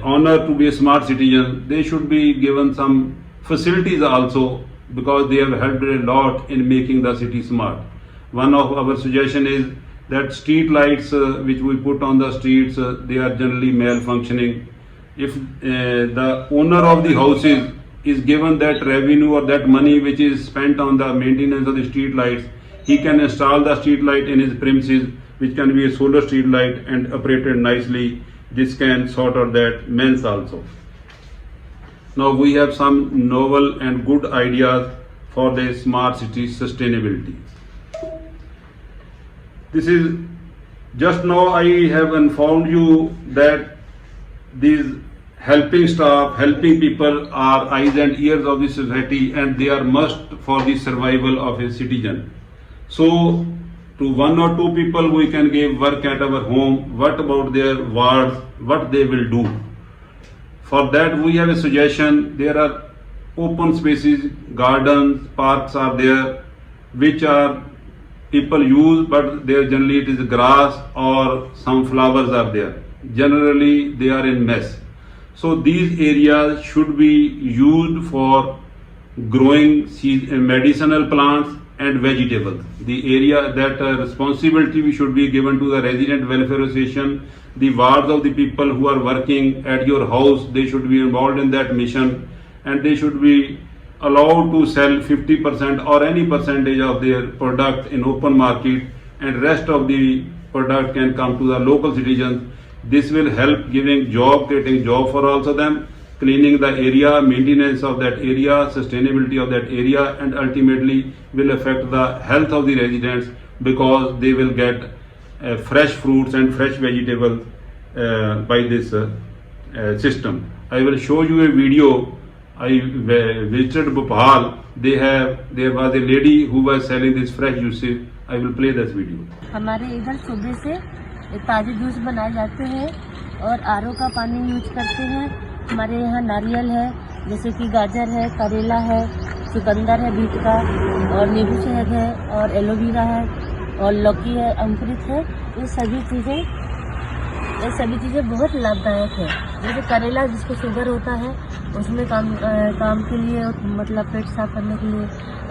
honor to be a smart citizen, they should be given some facilities also, because they have helped a lot in making the city smart. One of our suggestion is that street lights which we put on the streets, they are generally malfunctioning. If the owner of the houses is given that revenue or that money which is spent on the maintenance of the street lights, he can install the street light in his premises, which can be a solar street light and operated nicely. This can sort out that means also. Now we have some novel and good ideas for the smart city sustainability. This is just now I have informed you that these helping staff, helping people are eyes and ears of the society, and they are must for the survival of a citizen. So to one or two people we can give work at our home. What about their wards? What they will do? For that we have a suggestion. There are open spaces, gardens, parks are there, which are people use, but there generally it is grass or some flowers are there. Generally they are in mess. So these areas should be used for growing medicinal plants and vegetables. The area that responsibility should be given to the resident welfare association. The wards of the people who are working at your house, they should be involved in that mission, and they should be allowed to sell 50% or any percentage of their product in open market, and rest of the product can come to the local citizens. This will help giving job, creating job for also them, cleaning the area, maintenance of that area, sustainability of that area, and ultimately will affect the health of the residents because they will get fresh fruits and fresh vegetables by this system. I will show you a video. I visited Bhopal. There was a lady who was selling this fresh juices. I will play this video. हमारे इधर सुबह से ताज़े juice बनाए जाते हैं और RO का पानी यूज करते हैं। हमारे यहाँ नारियल है, जैसे कि गाजर है, करेला है, चुकंदर है बीट का, और नींबू शहद है, और एलोवेरा है, और लौकी है, अंकुरित है। ये सभी चीज़ें बहुत लाभदायक है। जैसे करेला जिसको शुगर होता है उसमें काम के लिए, मतलब पेट साफ करने के लिए।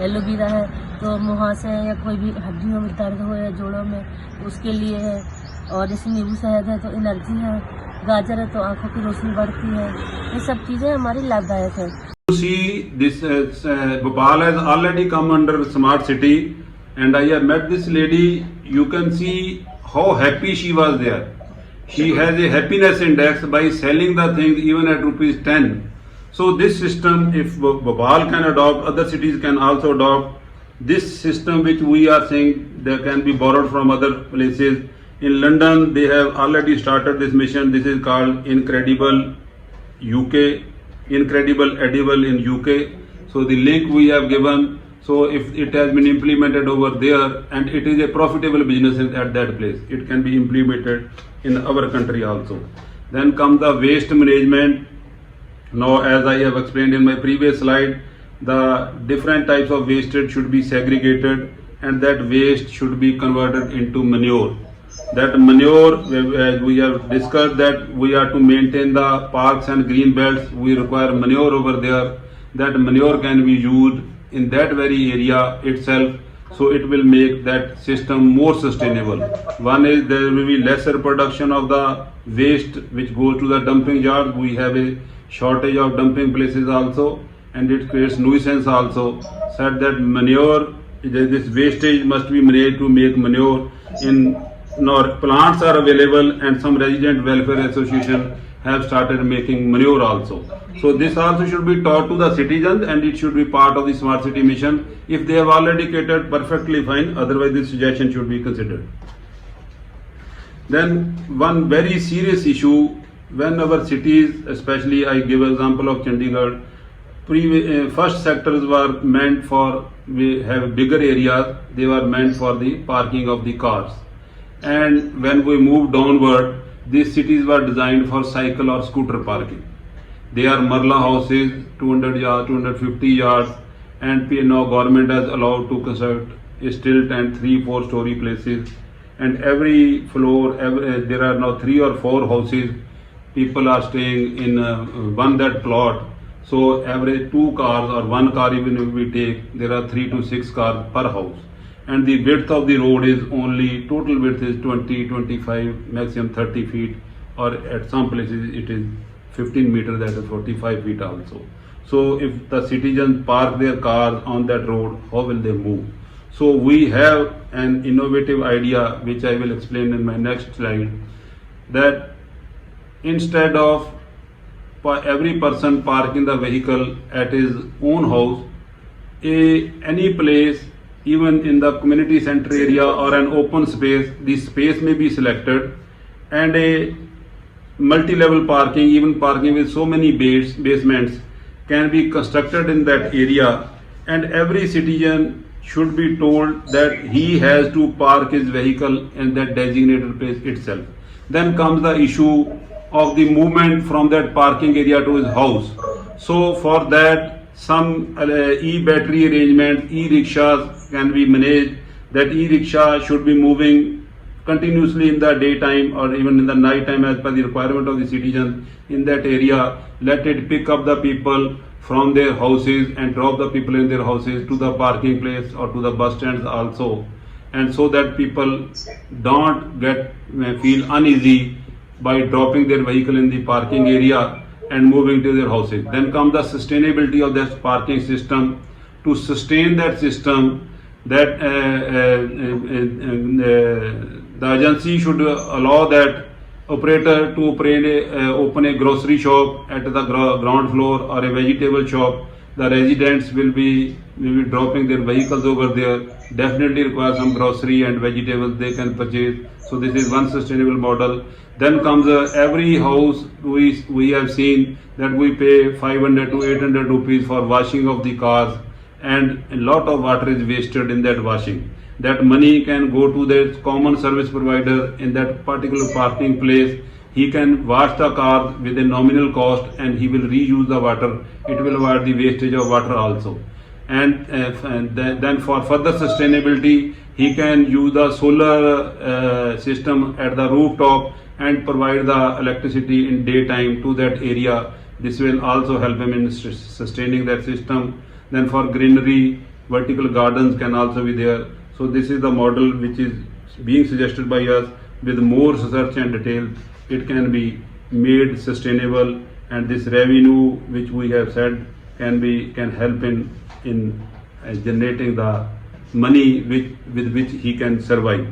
एलोवेरा है तो मुहासे या कोई भी हड्डियों में दर्द हो या जोड़ों में उसके लिए है। और जैसे नींबू शहद है तो एनर्जी है। गाजर है तो आंखों की रोशनी बढ़ती है। ये सब चीज़ें हमारी लाभदायक है। You see, this Bhopal has already come under smart city, and I have met this lady. You can see how happy she was there. She has a happiness index by selling the things even at ₹10. So this system, if Bhopal can adopt, other cities can also adopt. This system which we are saying that can be borrowed from other places. In London, they have already started this mission. This is called Incredible UK, Incredible Edible in UK. So the link we have given. So if it has been implemented over there and it is a profitable business at that place, it can be implemented in our country also. Then comes the waste management. Now, as I have explained in my previous slide, the different types of wastage should be segregated and that waste should be converted into manure. That manure, as we have discussed, that we are to maintain the parks and green belts, we require manure over there. That manure can be used in that very area itself, so it will make that system more sustainable. One is there will be lesser production of the waste which goes to the dumping yards. We have a shortage of dumping places also, and it creates nuisance also. Said that manure, this wastage must be made to make manure. In now plants are available, and some resident welfare association have started making manure also. So this also should be taught to the citizens, and it should be part of the smart city mission. If they have already catered, perfectly fine. Otherwise, this suggestion should be considered. Then one very serious issue, when our cities, especially I give example of Chandigarh, first sectors were meant for, we have bigger areas, they were meant for the parking of the cars. And when we moved downward, these cities were designed for cycle or scooter parking. They are Marla houses, 200 yards, 250 yards, and now government has allowed to construct a stilt and 3-4 story places. And every floor, there are now 3 or 4 houses. People are staying in one that plot. So every 2 cars or 1 car, even if we take, there are 3 to 6 cars per house. And the width of the road is only, total width is 20, 25, maximum 30 feet, or at some places it is 15 meters, that is 45 feet also. So if the citizens park their cars on that road, how will they move? So we have an innovative idea which I will explain in my next slide, that instead of every person parking the vehicle at his own house, any place, even in the community center area or an open space, the space may be selected, and a multi-level parking, even parking with so many basements, can be constructed in that area, and every citizen should be told that he has to park his vehicle in that designated place itself. Then comes the issue of the movement from that parking area to his house. So for that, some e-battery arrangement, e-rickshaws can be managed. That e-rickshaw should be moving continuously in the daytime or even in the night time as per the requirement of the citizens in that area. Let it pick up the people from their houses and drop the people in their houses to the parking place or to the bus stands also, and so that people don't feel uneasy by dropping their vehicle in the parking area and moving to their houses. Then comes the sustainability of that parking system. To sustain that system, that the agency should allow that operator to open a grocery shop at the ground floor or a vegetable shop. The residents will be dropping their vehicles over there. Definitely require some grocery and vegetables they can purchase. So this is one sustainable model. Then comes every house we have seen that we pay 500 to 800 rupees for washing of the cars, and a lot of water is wasted in that washing. That money can go to the common service provider in that particular parking place. He can wash the car with a nominal cost and he will reuse the water. It will avoid the wastage of water also. And then for further sustainability, he can use the solar system at the rooftop and provide the electricity in daytime to that area. This will also help him in sustaining that system. Then for greenery, vertical gardens can also be there. So this is the model which is being suggested by us. With more research and detail, it can be made sustainable, and this revenue which we have said can help in generating the money with which he can survive.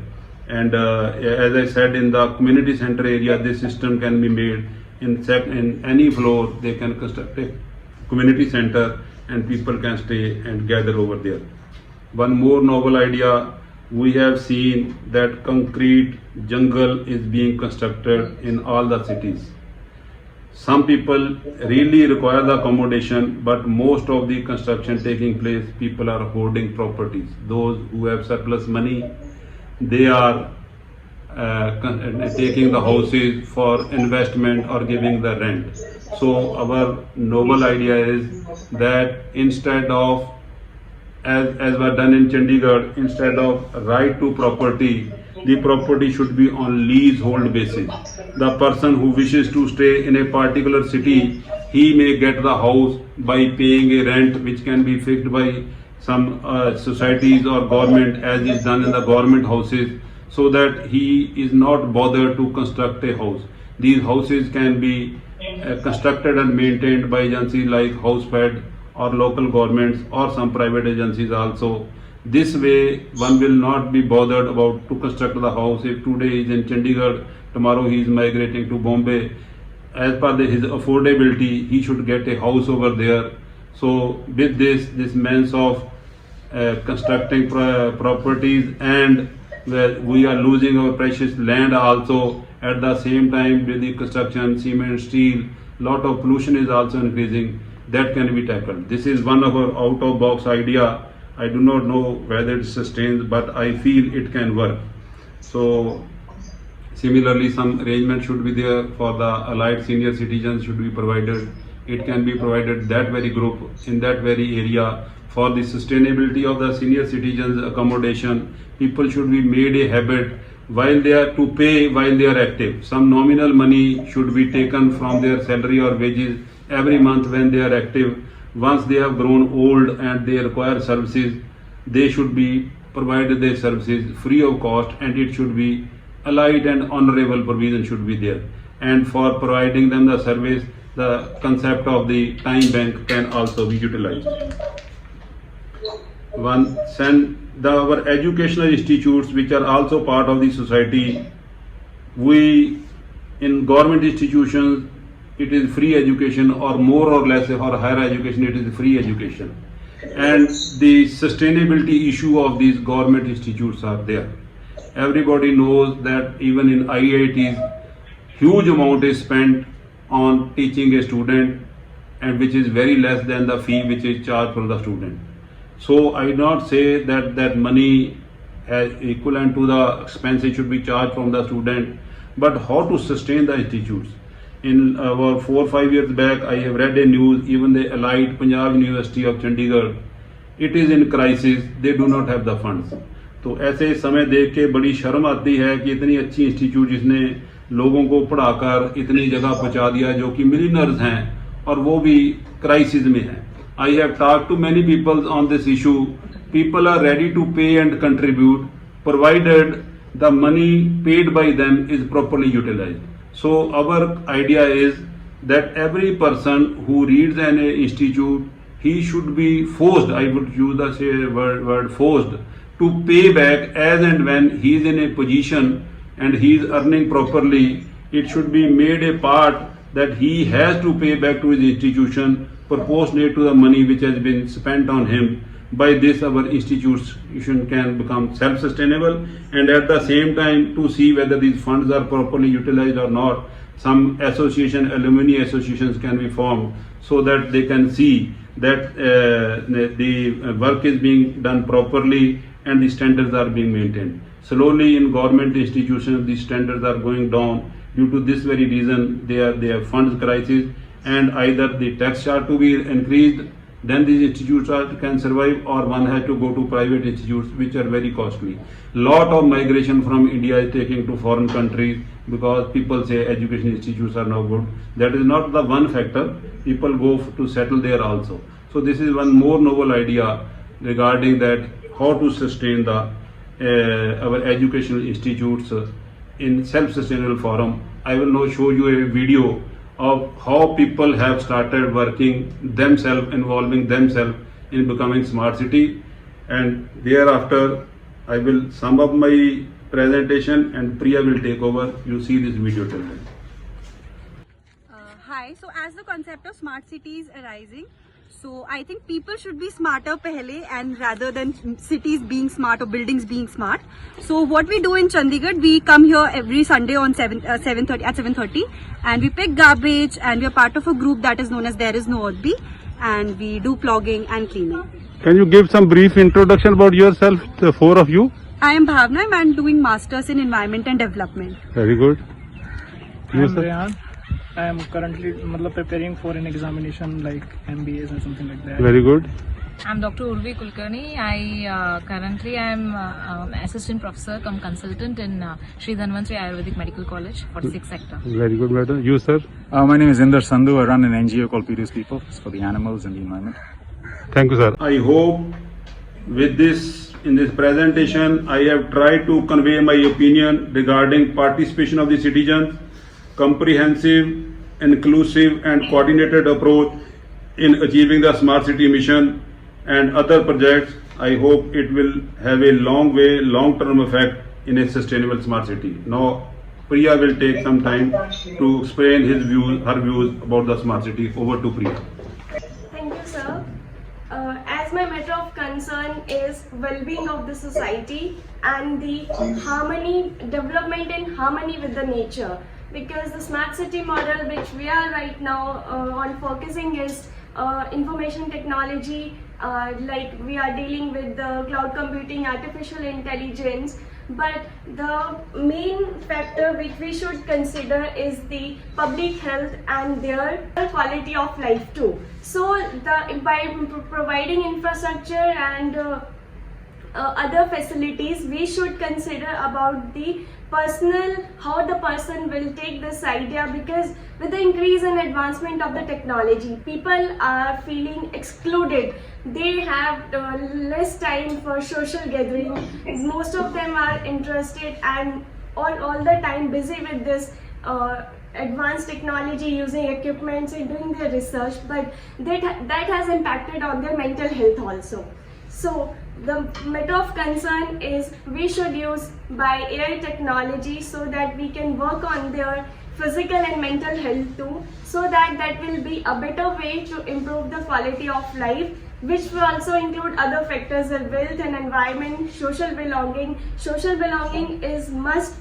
And as I said, in the community center area, this system can be made in any floor. They can construct a community center and people can stay and gather over there. One more novel idea, we have seen that concrete jungle is being constructed in all the cities. Some people really require the accommodation, but most of the construction taking place, people are hoarding properties. Those who have surplus money, they are taking the houses for investment or giving the rent. So our noble idea is that instead of, as was done in Chandigarh, instead of right to property, the property should be on leasehold basis. The person who wishes to stay in a particular city, he may get the house by paying a rent which can be fixed by some societies or government, as is done in the government houses, so that he is not bothered to construct a house. These houses can be constructed and maintained by agencies like Housefed or local governments or some private agencies also. This way one will not be bothered about to construct the house. If today he is in Chandigarh, tomorrow he is migrating to Bombay, as per his affordability, he should get a house over there. So with this means of constructing properties, and we are losing our precious land also. At the same time, with the construction, cement, steel, lot of pollution is also increasing. That can be tackled. This is one of our out-of-box idea. I do not know whether it sustains, but I feel it can work. So similarly, some arrangement should be there for the allied senior citizens should be provided. It can be provided that very group in that very area. For the sustainability of the senior citizens accommodation, people should be made a habit while they are to pay while they are active. Some nominal money should be taken from their salary or wages every month when they are active. Once they have grown old and they require services, they should be provided their services free of cost, and it should be allied and honorable provision should be there. And for providing them the service, the concept of the time bank can also be utilized. Our educational institutes, which are also part of the society, we in government institutions, it is free education, or more or less, or higher education, it is free education. And the sustainability issue of these government institutes are there. Everybody knows that even in IITs, huge amount is spent on teaching a student, and which is very less than the fee which is charged for the student. So I do not say that that money as equivalent to the expenses should be charged from the student, but how to sustain the institutes. In about 4 or 5 years back, I have read a news, even the allied Punjab University of Chandigarh, it is in crisis, they do not have the funds. तो ऐसे समय देख के बड़ी शर्म आती है कि इतनी अच्छी इंस्टीट्यूट जिसने लोगों को पढ़ाकर इतनी जगह पहुंचा दिया, जो कि मिलियनर्स हैं और वो भी क्राइसिस में हैं. I have talked to many people on this issue. People are ready to pay and contribute, provided the money paid by them is properly utilized. So our idea is that every person who reads an institute, he should be forced, I would use the word forced, to pay back as and when he is in a position and he is earning properly, it should be made a part that he has to pay back to his institution proportionate to the money which has been spent on him. By this, our institution can become self-sustainable, and at the same time to see whether these funds are properly utilized or not. Some alumni associations can be formed so that they can see that the work is being done properly and the standards are being maintained. Slowly in government institutions, the standards are going down. Due to this very reason, they have funds crisis, and either the tax charge to be increased, then these institutes can survive, or one has to go to private institutes which are very costly. Lot of migration from India is taking to foreign countries because people say education institutes are no good. That is not the one factor. People go to settle there also. So this is one more novel idea regarding that how to sustain the our educational institutes in self-sustainable forum. I will now show you a video of how people have started working themselves, involving themselves in becoming smart city, and thereafter I will sum up my presentation and Priya will take over. You see this video till then. Hi, so as the concept of smart city is arising, so I think people should be smarter pehle and rather than cities being smart or buildings being smart. So what we do in Chandigarh, we come here every Sunday on 7:30 and we pick garbage, and we are part of a group that is known as There Is No Earthbee, and we do plogging and cleaning. Can you give some brief introduction about yourself, the four of you? I am Bhavna and I am doing Masters in Environment and Development. Very good. I am Rehan. I am currently preparing for an examination like MBAs and something like that. Very good. I'm Dr. Urvi Kulkarni. I currently am assistant professor cum consultant in Sri Dhanvantri Ayurvedic Medical College, 46th sector. Very good, madam. You, sir? My name is Inder Sandhu. I run an NGO called Peerless People. It's for the animals and the environment. Thank you, sir. I hope with this, in this presentation, I have tried to convey my opinion regarding participation of the citizens, comprehensive, inclusive and coordinated approach in achieving the smart city mission and other projects. I hope it will have a long-term effect in a sustainable smart city. Now, Priya will take some time to explain her views about the smart city. Over to Priya. Thank you, sir. As my matter of concern is well-being of the society and the development in harmony with the nature, because the smart city model which we are right now on focusing is information technology, like we are dealing with the cloud computing, artificial intelligence, but the main factor which we should consider is the public health and their quality of life too. So by providing infrastructure and other facilities, we should consider about the how the person will take this idea, because with the increase and advancement of the technology, people are feeling excluded. They have less time for social gathering. Most of them are interested and all the time busy with this advanced technology, using equipments and doing their research, but that has impacted on their mental health also. So the matter of concern is we should use by AI technology so that we can work on their physical and mental health too, so that will be a better way to improve the quality of life, which will also include other factors like wealth and environment, social belonging. Social belonging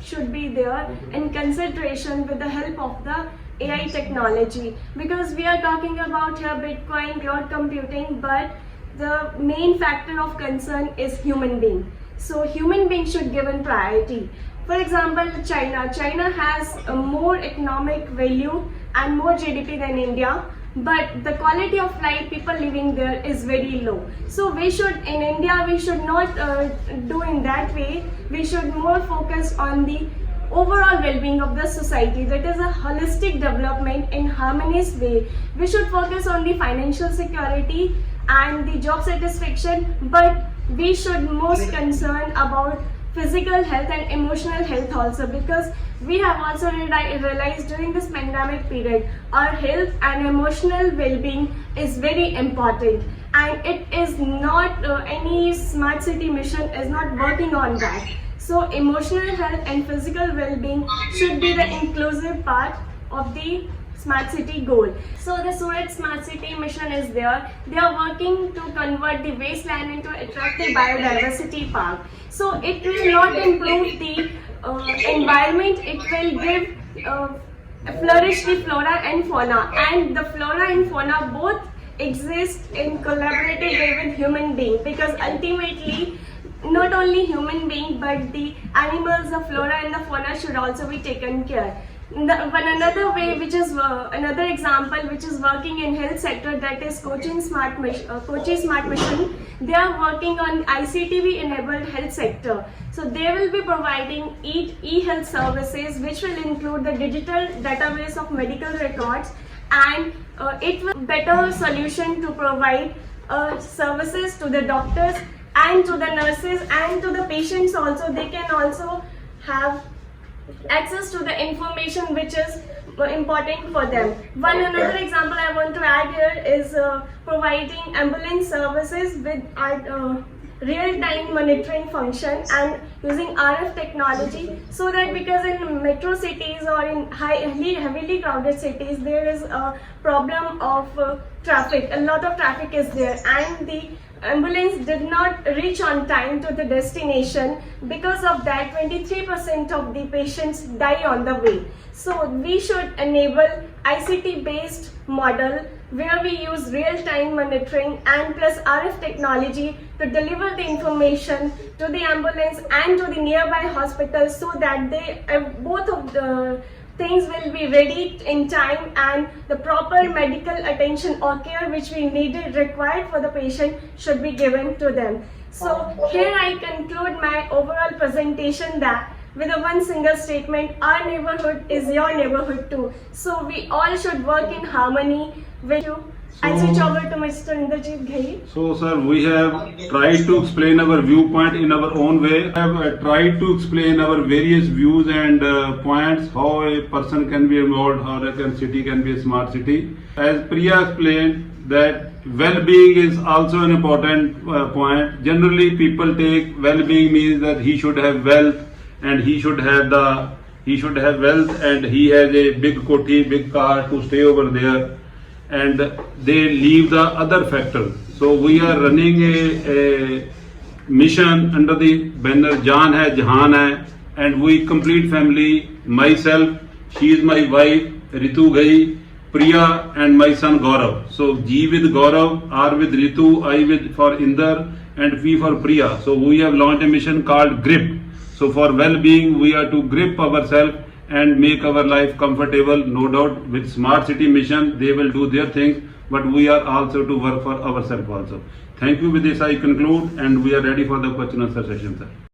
should be there in consideration with the help of the AI technology, because we are talking about here Bitcoin, cloud computing, but the main factor of concern is human being. So human being should given priority. For example, China has a more economic value and more GDP than India, but the quality of life people living there is very low. So in India we should not do in that way. We should more focus on the overall well-being of the society, that is a holistic development in harmonious way. We should focus on the financial security and the job satisfaction, but we should most concern about physical health and emotional health also, because we have also realized during this pandemic period our health and emotional well-being is very important, and it is not any smart city mission is not working on that. So emotional health and physical well-being should be the inclusive part of the smart city goal. So the Surat Smart City mission is there. They are working to convert the wasteland into attractive biodiversity park. So it will not improve the environment, it will give flourish the flora and fauna, and the flora and fauna both exist in collaborative way with human being, because ultimately not only human being but the animals, the flora and the fauna should also be taken care. Another way, which is another example which is working in health sector, that is Kochi Smart Mission. They are working on ICTV enabled health sector. So they will be providing e-health services, which will include the digital database of medical records, and it will better solution to provide services to the doctors and to the nurses and to the patients also. They can also have access to the information which is important for them. Another example I want to add here is providing ambulance services with real-time monitoring function and using RF technology, so that because in metro cities or in heavily crowded cities there is a problem of traffic. A lot of traffic is there, and the ambulance did not reach on time to the destination. Because of that, 23% of the patients die on the way. So we should enable ICT based model where we use real-time monitoring and plus RF technology to deliver the information to the ambulance and to the nearby hospitals, so that they both of the things will be ready in time, and the proper medical attention or care which we needed required for the patient should be given to them. So here I conclude my overall presentation that with a one single statement, our neighborhood is your neighborhood too. So we all should work in harmony with you. I'll switch over to Mr. Inderjeet Ghai. So, sir, we have tried to explain our viewpoint in our own way. We have tried to explain our various views and points, how a person can be involved, how a city can be a smart city. As Priya explained, that well-being is also an important point. Generally, people take well-being means that he should have wealth, and he should have wealth, and he has a big koti, big car to stay over there, and they leave the other factors. So we are running a mission under the banner Jaan Hai Jahaan Hai, and we complete family, myself, she is my wife, Ritu Ghai, Priya, and my son Gaurav. So G with Gaurav, R with Ritu, I with for Inder, and P for Priya. So we have launched a mission called GRIP. So for well-being, we are to grip ourselves and make our life comfortable. No doubt with Smart City Mission, they will do their things, but we are also to work for ourselves also. Thank you. With this I conclude, and we are ready for the question and answer session, sir.